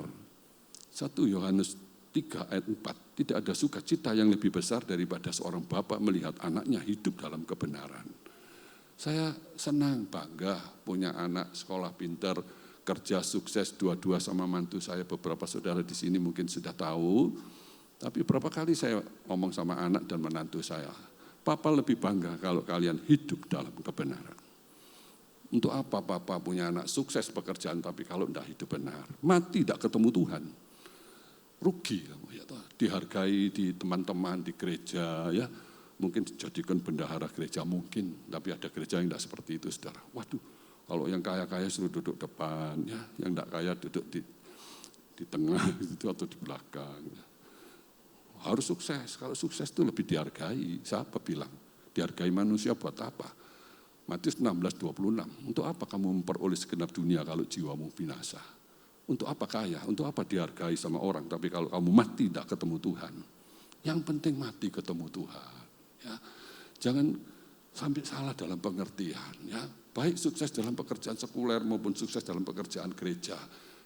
1 Yohanes 3 ayat 4, tidak ada sukacita yang lebih besar daripada seorang bapak melihat anaknya hidup dalam kebenaran. Saya senang, bangga punya anak sekolah pintar, kerja sukses dua-dua sama mantu saya. Beberapa saudara di sini mungkin sudah tahu, tapi berapa kali saya ngomong sama anak dan menantu saya, Papa lebih bangga kalau kalian hidup dalam kebenaran. Untuk apa Papa punya anak sukses pekerjaan tapi kalau tidak hidup benar, mati tidak ketemu Tuhan. Rugi kamu ya, dihargai di teman-teman di gereja ya, mungkin dijadikan bendahara gereja mungkin, tapi ada gereja yang tidak seperti itu saudara. Waduh, kalau yang kaya-kaya suruh duduk depan ya, yang tidak kaya duduk di tengah gitu atau di belakang. Ya. Harus sukses, kalau sukses itu lebih dihargai. Siapa bilang? Dihargai manusia buat apa? Matius 16:26, untuk apa kamu memperoleh segenap dunia kalau jiwamu binasa? Untuk apa kaya? Untuk apa dihargai sama orang? Tapi kalau kamu mati tidak ketemu Tuhan. Yang penting mati ketemu Tuhan. Ya. Jangan sampai salah dalam pengertian. Ya. Baik sukses dalam pekerjaan sekuler maupun sukses dalam pekerjaan gereja.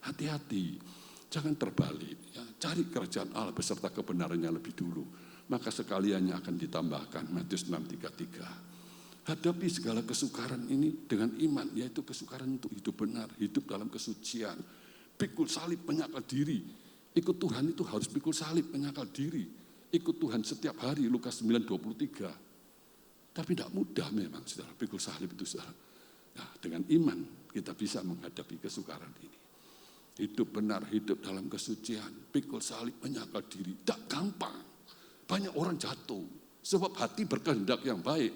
Hati-hati. Jangan terbalik. Ya. Cari kerajaan Allah beserta kebenarannya lebih dulu. Maka sekaliannya akan ditambahkan. Matius 6:33. Hadapi segala kesukaran ini dengan iman. Yaitu kesukaran untuk hidup benar. Hidup dalam kesucian. Pikul salib, menyangkal diri. Ikut Tuhan itu harus pikul salib, menyangkal diri. Ikut Tuhan setiap hari, Lukas 9:23. Tapi tidak mudah memang, saudara, pikul salib itu, saudara. Nah, dengan iman kita bisa menghadapi kesukaran ini. Hidup benar, hidup dalam kesucian, pikul salib, menyangkal diri. Tidak gampang. Banyak orang jatuh. Sebab hati berkehendak yang baik.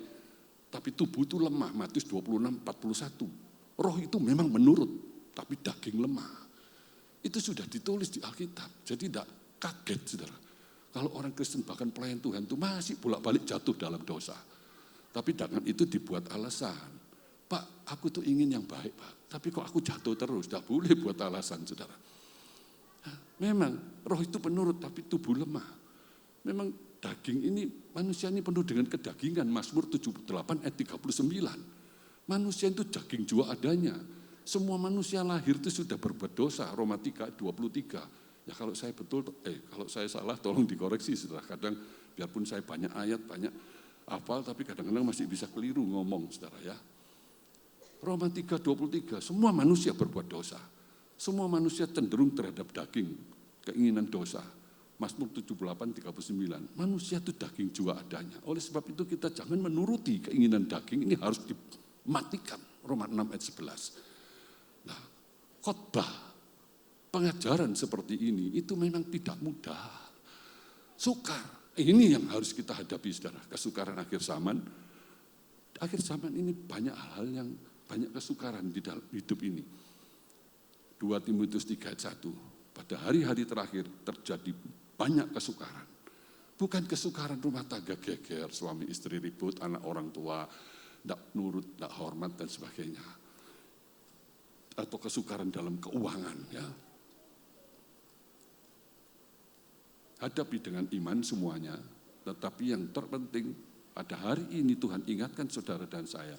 Tapi tubuh itu lemah, Matius 26:41. Roh itu memang menurut, tapi daging lemah. Itu sudah ditulis di Alkitab. Jadi tidak kaget, saudara. Kalau orang Kristen bahkan pelayan Tuhan itu masih bolak-balik jatuh dalam dosa. Tapi dengan itu dibuat alasan. Pak, aku tuh ingin yang baik, Pak. Tapi kok aku jatuh terus? Tidak boleh buat alasan, saudara. Memang roh itu penurut, tapi tubuh lemah. Memang daging ini, manusia ini penuh dengan kedagingan. Mazmur 78 ayat 39. Manusia itu daging jua adanya. Semua manusia lahir itu sudah berbuat dosa, Roma 3:23. Ya kalau saya kalau saya salah tolong dikoreksi saudara. Kadang biarpun saya banyak ayat, banyak hafal, tapi kadang-kadang masih bisa keliru ngomong saudara ya. Roma 3:23, semua manusia berbuat dosa. Semua manusia cenderung terhadap daging, keinginan dosa. Mazmur 78:39, manusia itu daging jua adanya. Oleh sebab itu kita jangan menuruti keinginan daging, ini harus dimatikan. Roma 6:11. Nah, khotbah, pengajaran seperti ini itu memang tidak mudah. Sukar. Ini yang harus kita hadapi saudara. Kesukaran akhir zaman. Akhir zaman ini banyak hal yang banyak kesukaran di dalam hidup ini. 2 Timotius 3:1. Pada hari-hari terakhir terjadi banyak kesukaran. Bukan kesukaran rumah tangga geger, suami istri ribut, anak orang tua tidak nurut, tidak hormat dan sebagainya. Atau kesukaran dalam keuangan ya. Hadapi dengan iman semuanya, tetapi yang terpenting pada hari ini Tuhan ingatkan saudara dan saya,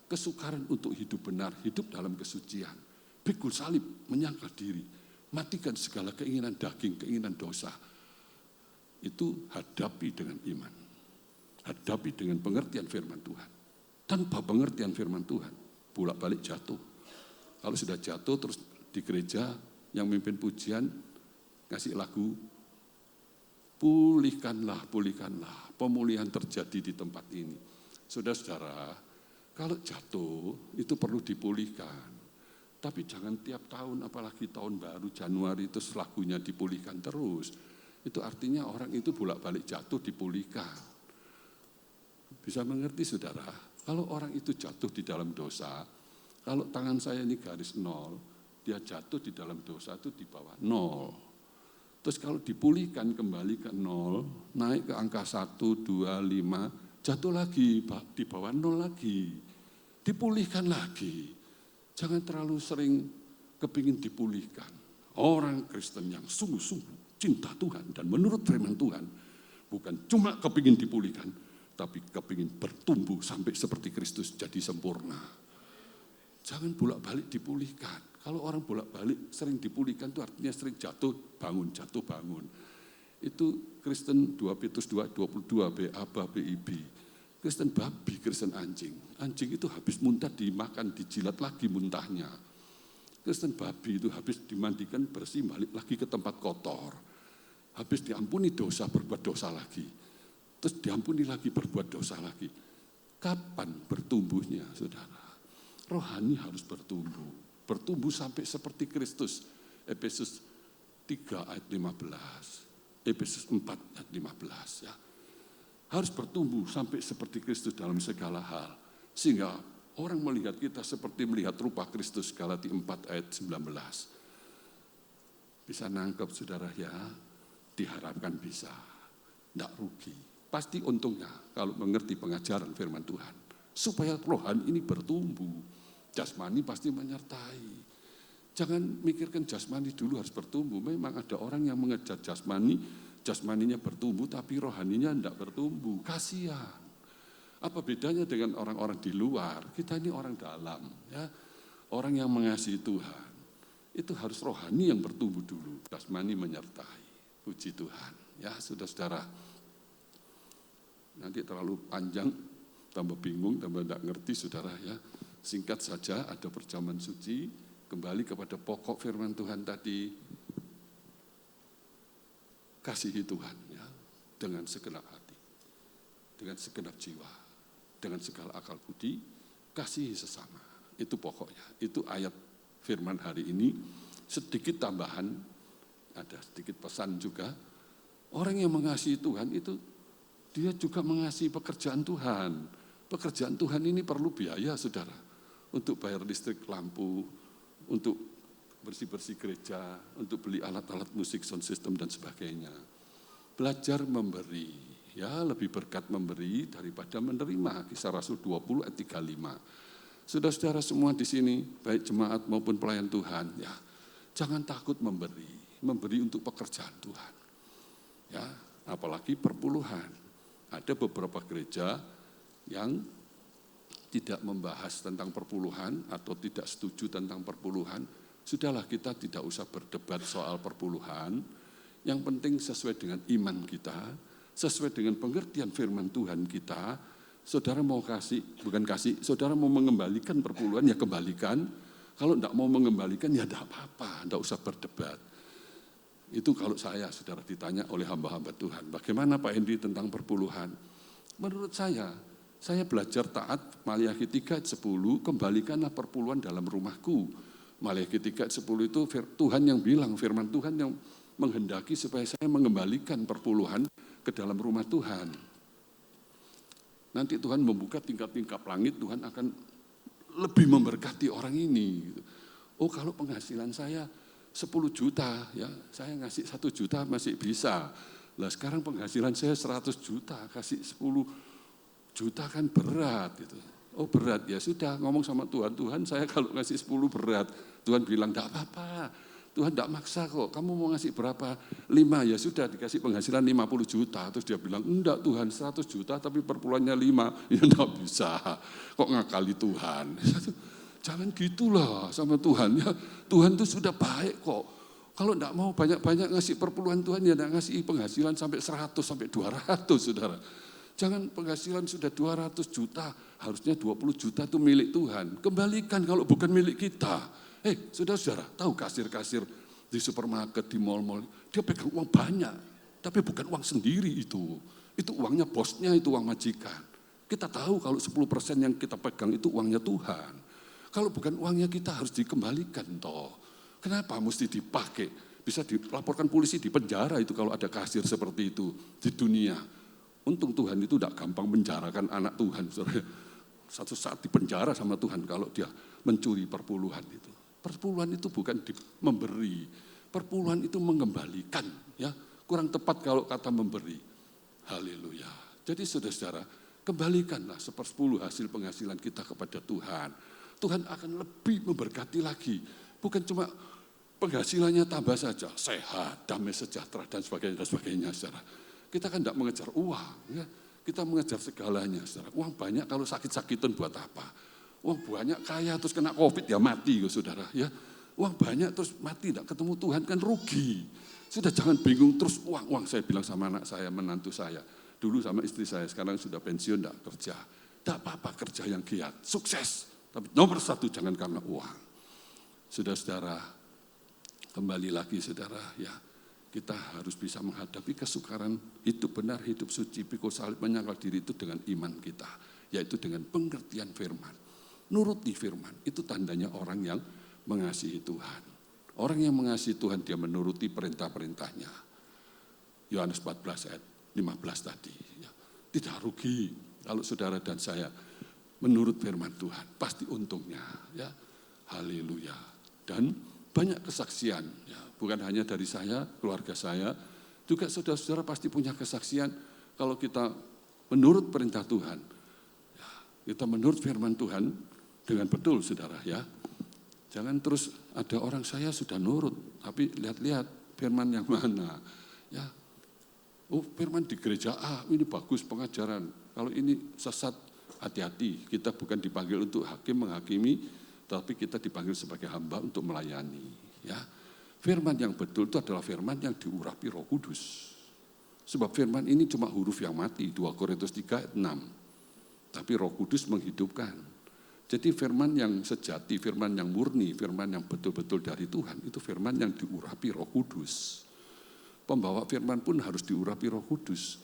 kesukaran untuk hidup benar, hidup dalam kesucian, pikul salib, menyangkal diri, matikan segala keinginan daging, keinginan dosa, itu hadapi dengan iman, hadapi dengan pengertian firman Tuhan. Tanpa pengertian firman Tuhan, bolak-balik jatuh. Kalau sudah jatuh terus di gereja yang memimpin pujian ngasih lagu, pulihkanlah, pulihkanlah, pemulihan terjadi di tempat ini. Saudara-saudara, kalau jatuh itu perlu dipulihkan. Tapi jangan tiap tahun, apalagi tahun baru Januari itu lagunya dipulihkan terus. Itu artinya orang itu bolak-balik jatuh dipulihkan. Bisa mengerti saudara? Kalau orang itu jatuh di dalam dosa, kalau tangan saya ini garis 0, dia jatuh di dalam dosa itu di bawah 0. Terus kalau dipulihkan kembali ke 0, naik ke angka 1, 2, 5, jatuh lagi di bawah 0 lagi. Dipulihkan lagi. Jangan terlalu sering kepingin dipulihkan. Orang Kristen yang sungguh-sungguh cinta Tuhan dan menurut firman Tuhan, bukan cuma kepingin dipulihkan, tapi kepingin bertumbuh sampai seperti Kristus jadi sempurna. Jangan bolak-balik dipulihkan. Kalau orang bolak-balik sering dipulihkan itu artinya sering jatuh bangun. Itu Kristen 2 Petrus 2:22 BIB. Kristen babi, Kristen anjing. Anjing itu habis muntah dimakan, dijilat lagi muntahnya. Kristen babi itu habis dimandikan bersih, balik lagi ke tempat kotor. Habis diampuni dosa, berbuat dosa lagi. Terus diampuni lagi, berbuat dosa lagi. Kapan bertumbuhnya, saudara? Rohani harus bertumbuh. Bertumbuh sampai seperti Kristus. Efesus 3:15. Efesus 4:15 ya. Harus bertumbuh sampai seperti Kristus dalam segala hal. Sehingga orang melihat kita seperti melihat rupa Kristus. Galatia 4:19. Bisa nangkep saudara ya? Diharapkan bisa. Tidak rugi. Pasti untungnya kalau mengerti pengajaran firman Tuhan. Supaya rohani ini bertumbuh. Jasmani pasti menyertai. Jangan mikirkan jasmani dulu harus bertumbuh. Memang ada orang yang mengejar jasmaninya bertumbuh tapi rohaninya tidak bertumbuh. Kasihan. Apa bedanya dengan orang-orang di luar? Kita ini orang dalam, ya. Orang yang mengasihi Tuhan. Itu harus rohani yang bertumbuh dulu. Jasmani menyertai. Puji Tuhan. Ya, saudara-saudara. Nanti terlalu panjang, tambah bingung, tambah tidak ngerti saudara ya. Singkat saja, ada perjamuan suci, kembali kepada pokok firman Tuhan tadi. Kasihi Tuhan ya, dengan segenap hati, dengan segenap jiwa, dengan segala akal budi, kasihi sesama. Itu pokoknya, itu ayat firman hari ini. Sedikit tambahan, ada sedikit pesan juga. Orang yang mengasihi Tuhan itu, dia juga mengasihi pekerjaan Tuhan. Pekerjaan Tuhan ini perlu biaya saudara. Untuk bayar listrik, lampu, untuk bersih-bersih gereja, untuk beli alat-alat musik, sound system dan sebagainya. Belajar memberi, ya lebih berkat memberi daripada menerima. Kisah Rasul 20:35. Saudara-saudara semua di sini, baik jemaat maupun pelayan Tuhan, ya jangan takut memberi untuk pekerjaan Tuhan. Ya, apalagi perpuluhan. Ada beberapa gereja yang tidak membahas tentang perpuluhan atau tidak setuju tentang perpuluhan, Sudahlah, kita tidak usah berdebat soal perpuluhan. Yang penting sesuai dengan iman kita, sesuai dengan pengertian firman Tuhan kita. Saudara mau saudara mau mengembalikan perpuluhan, ya kembalikan. Kalau tidak mau mengembalikan, ya tidak apa-apa, tidak usah berdebat. Itu kalau saudara ditanya oleh hamba-hamba Tuhan, bagaimana Pak Hendy tentang perpuluhan? Menurut saya belajar taat, Maliaki 3 ayat 10, kembalikanlah perpuluhan dalam rumahku. Maliaki 3 ayat 10 itu Tuhan yang bilang, firman Tuhan yang menghendaki supaya saya mengembalikan perpuluhan ke dalam rumah Tuhan. Nanti Tuhan membuka tingkap-tingkap langit, Tuhan akan lebih memberkati orang ini. Oh, kalau penghasilan saya 10 juta, ya saya ngasih 1 juta masih bisa. Lah sekarang penghasilan saya 100 juta, kasih 10 juta kan berat gitu. Oh berat, ya sudah ngomong sama Tuhan, Tuhan saya kalau ngasih 10 berat. Tuhan bilang enggak apa-apa, Tuhan enggak maksa kok, kamu mau ngasih berapa? 5, ya sudah dikasih penghasilan 50 juta. Terus dia bilang, enggak Tuhan 100 juta tapi perpuluhannya 5. Ya enggak bisa, kok ngakali Tuhan. Jangan gitulah sama Tuhan ya. Tuhan itu sudah baik kok. Kalau enggak mau banyak-banyak ngasih perpuluhan Tuhan, ya enggak ngasih penghasilan sampai 100 sampai 200 saudara. Jangan penghasilan sudah 200 juta, harusnya 20 juta itu milik Tuhan. Kembalikan kalau bukan milik kita. Saudara-saudara, tahu kasir-kasir di supermarket, di mal-mal, dia pegang uang banyak, tapi bukan uang sendiri itu. Itu uangnya bosnya, itu uang majikan. Kita tahu kalau 10% yang kita pegang itu uangnya Tuhan. Kalau bukan uangnya kita harus dikembalikan toh. Kenapa mesti dipakai? Bisa dilaporkan polisi, di penjara itu kalau ada kasir seperti itu di dunia. Untung Tuhan itu tidak gampang menjarakan anak Tuhan. Satu saat dipenjara sama Tuhan kalau dia mencuri perpuluhan itu. Perpuluhan itu bukan memberi, perpuluhan itu mengembalikan. Ya, kurang tepat kalau kata memberi. Haleluya. Jadi saudara-saudara, kembalikanlah 1/10 hasil penghasilan kita kepada Tuhan. Tuhan akan lebih memberkati lagi. Bukan cuma penghasilannya tambah saja, sehat, damai sejahtera dan sebagainya, saudara. Kita kan tidak mengejar uang, ya. Kita mengejar segalanya, saudara. Uang banyak kalau sakit-sakitan buat apa? Uang banyak kaya terus kena COVID ya mati, saudara. Ya, uang banyak terus mati tidak ketemu Tuhan kan rugi. Sudah jangan bingung terus uang. Saya bilang sama anak saya, menantu saya, dulu sama istri saya, sekarang sudah pensiun tidak kerja. Tidak apa-apa kerja yang giat, sukses. Tapi nomor 1 jangan karena uang. Saudara-saudara, kembali lagi saudara, ya. Kita harus bisa menghadapi kesukaran hidup benar, hidup suci, pikul salib, menyangkal diri itu dengan iman kita. Yaitu dengan pengertian firman. Nuruti firman, itu tandanya orang yang mengasihi Tuhan. Orang yang mengasihi Tuhan, dia menuruti perintah-perintahnya. Yohanes 14 ayat 15 tadi. Ya. Tidak rugi kalau saudara dan saya menurut firman Tuhan. Pasti untungnya. Ya. Haleluya. Dan banyak kesaksian, ya, bukan hanya dari saya, keluarga saya, juga saudara-saudara pasti punya kesaksian kalau kita menurut perintah Tuhan, ya, kita menurut firman Tuhan dengan betul, saudara. Ya, jangan terus ada orang saya sudah nurut, tapi lihat-lihat firman yang mana, ya. Oh firman di gereja A ini bagus pengajaran, kalau ini sesat hati-hati. Kita bukan dipanggil untuk menghakimi. Tapi kita dipanggil sebagai hamba untuk melayani. Ya, firman yang betul itu adalah firman yang diurapi Roh Kudus. Sebab firman ini cuma huruf yang mati, 2 Korintus 3 ayat 6. Tapi Roh Kudus menghidupkan. Jadi firman yang sejati, firman yang murni, firman yang betul-betul dari Tuhan, itu firman yang diurapi Roh Kudus. Pembawa firman pun harus diurapi Roh Kudus.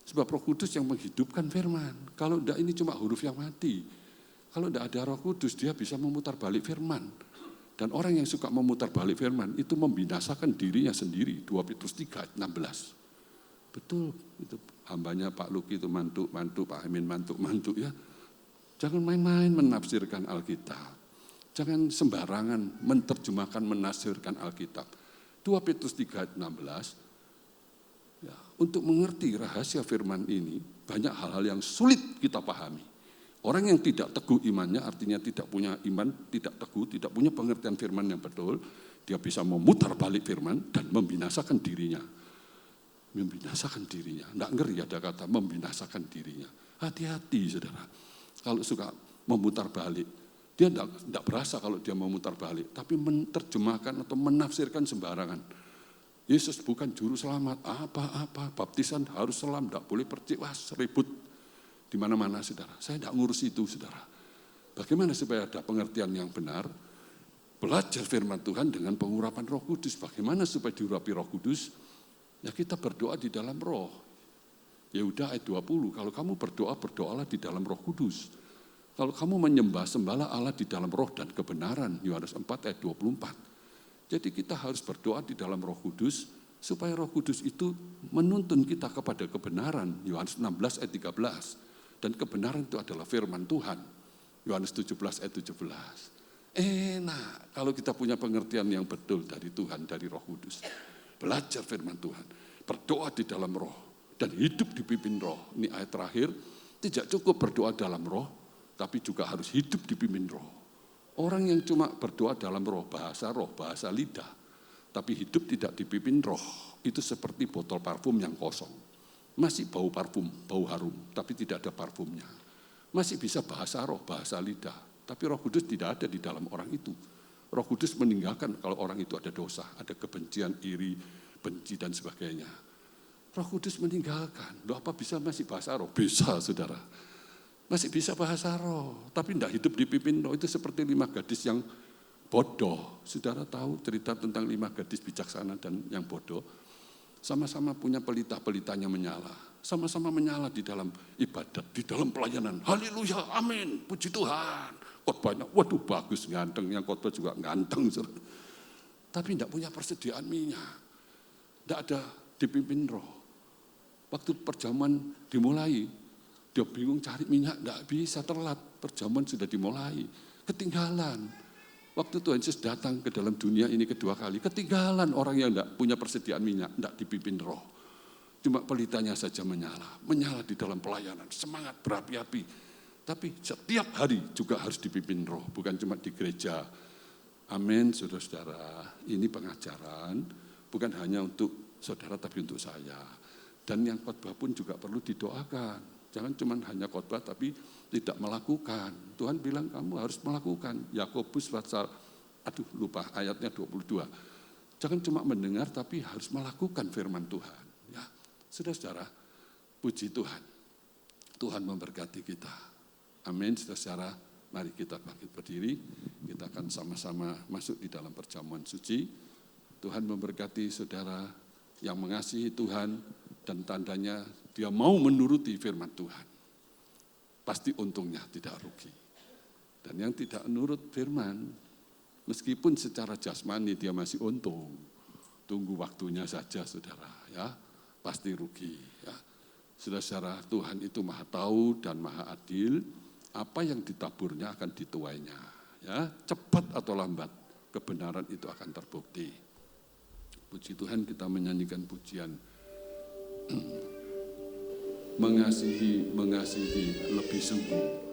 Sebab Roh Kudus yang menghidupkan firman. Kalau tidak ini cuma huruf yang mati. Kalau tidak ada Roh Kudus, dia bisa memutar balik firman. Dan orang yang suka memutar balik firman, itu membinasakan dirinya sendiri. 2 Petrus 3 ayat 16. Betul, itu hambanya Pak Luki itu mantuk, Pak Amin mantuk ya. Jangan main-main menafsirkan Alkitab. Jangan sembarangan menerjemahkan, menafsirkan Alkitab. 2 Petrus 3 ayat 16. Ya, untuk mengerti rahasia firman ini, banyak hal-hal yang sulit kita pahami. Orang yang tidak teguh imannya, artinya tidak punya iman, tidak teguh, tidak punya pengertian firman yang betul, dia bisa memutar balik firman dan membinasakan dirinya. Membinasakan dirinya. Tidak ngeri ada kata membinasakan dirinya. Hati-hati saudara. Kalau suka memutar balik, Dia tidak berasa kalau dia mau mutar balik, tapi menerjemahkan atau menafsirkan sembarangan. Yesus bukan juru selamat, apa-apa, baptisan harus selam, tidak boleh percik, wah ribut di mana-mana saudara. Saya tidak ngurus itu saudara. Bagaimana supaya ada pengertian yang benar? Belajar firman Tuhan dengan pengurapan Roh Kudus. Bagaimana supaya diurapi Roh Kudus? Ya kita berdoa di dalam Roh. Ya udah ayat 20, kalau kamu berdoa, berdoalah di dalam Roh Kudus. Kalau kamu menyembah, sembahlah Allah di dalam roh dan kebenaran. Yohanes 4 ayat 24. Jadi kita harus berdoa di dalam Roh Kudus supaya Roh Kudus itu menuntun kita kepada kebenaran. Yohanes 16 ayat 13. Dan kebenaran itu adalah firman Tuhan. Yohanes 17 ayat 17. Enak kalau kita punya pengertian yang betul dari Tuhan, dari Roh Kudus. Belajar firman Tuhan, berdoa di dalam roh dan hidup dipimpin roh. Ini ayat terakhir, tidak cukup berdoa dalam roh, tapi juga harus hidup dipimpin roh. Orang yang cuma berdoa dalam roh, bahasa lidah, tapi hidup tidak dipimpin roh, itu seperti botol parfum yang kosong. Masih bau parfum, bau harum, tapi tidak ada parfumnya. Masih bisa bahasa roh, bahasa lidah, tapi Roh Kudus tidak ada di dalam orang itu. Roh Kudus meninggalkan kalau orang itu ada dosa, ada kebencian, iri, benci dan sebagainya. Roh Kudus meninggalkan. Loh apa bisa masih bahasa roh? Bisa saudara. Masih bisa bahasa roh, tapi tidak hidup dipimpin roh. Itu seperti 5 gadis yang bodoh. Saudara tahu cerita tentang 5 gadis bijaksana dan yang bodoh? Sama-sama punya pelita-pelitanya menyala. Sama-sama menyala di dalam ibadat, di dalam pelayanan. Haleluya, amin, puji Tuhan. Khotbahnya, waduh bagus, ganteng. Yang khotbah juga ganteng. Saudara. Tapi tidak punya persediaan minyak. Tidak ada dipimpin roh. Waktu perjamuan dimulai, dia bingung cari minyak, tidak bisa, telat. Perjamuan sudah dimulai, ketinggalan. Waktu Tuhan Yesus datang ke dalam dunia ini kedua kali, ketinggalan orang yang tidak punya persediaan minyak, tidak dipimpin roh. Cuma pelitanya saja menyala di dalam pelayanan, semangat berapi-api. Tapi setiap hari juga harus dipimpin roh, bukan cuma di gereja. Amin, saudara-saudara. Ini pengajaran, bukan hanya untuk saudara tapi untuk saya. Dan yang khotbah pun juga perlu didoakan. Jangan cuma hanya khotbah tapi tidak melakukan. Tuhan bilang kamu harus melakukan. Yakobus pasal, lupa ayatnya 22. Jangan cuma mendengar tapi harus melakukan firman Tuhan. Ya, saudara-saudara, puji Tuhan. Tuhan memberkati kita. Amin, saudara-saudara. Mari kita bangkit berdiri. Kita akan sama-sama masuk di dalam perjamuan suci. Tuhan memberkati saudara yang mengasihi Tuhan dan tandanya dia mau menuruti firman Tuhan. Pasti untungnya, tidak rugi. Dan yang tidak nurut firman, meskipun secara jasmani dia masih untung, tunggu waktunya saja saudara, ya pasti rugi. Ya. Saudara-saudara, Tuhan itu maha tahu dan maha adil, apa yang ditaburnya akan dituainya. Ya, cepat atau lambat, kebenaran itu akan terbukti. Puji Tuhan, kita menyanyikan pujian mengasihi lebih sungguh.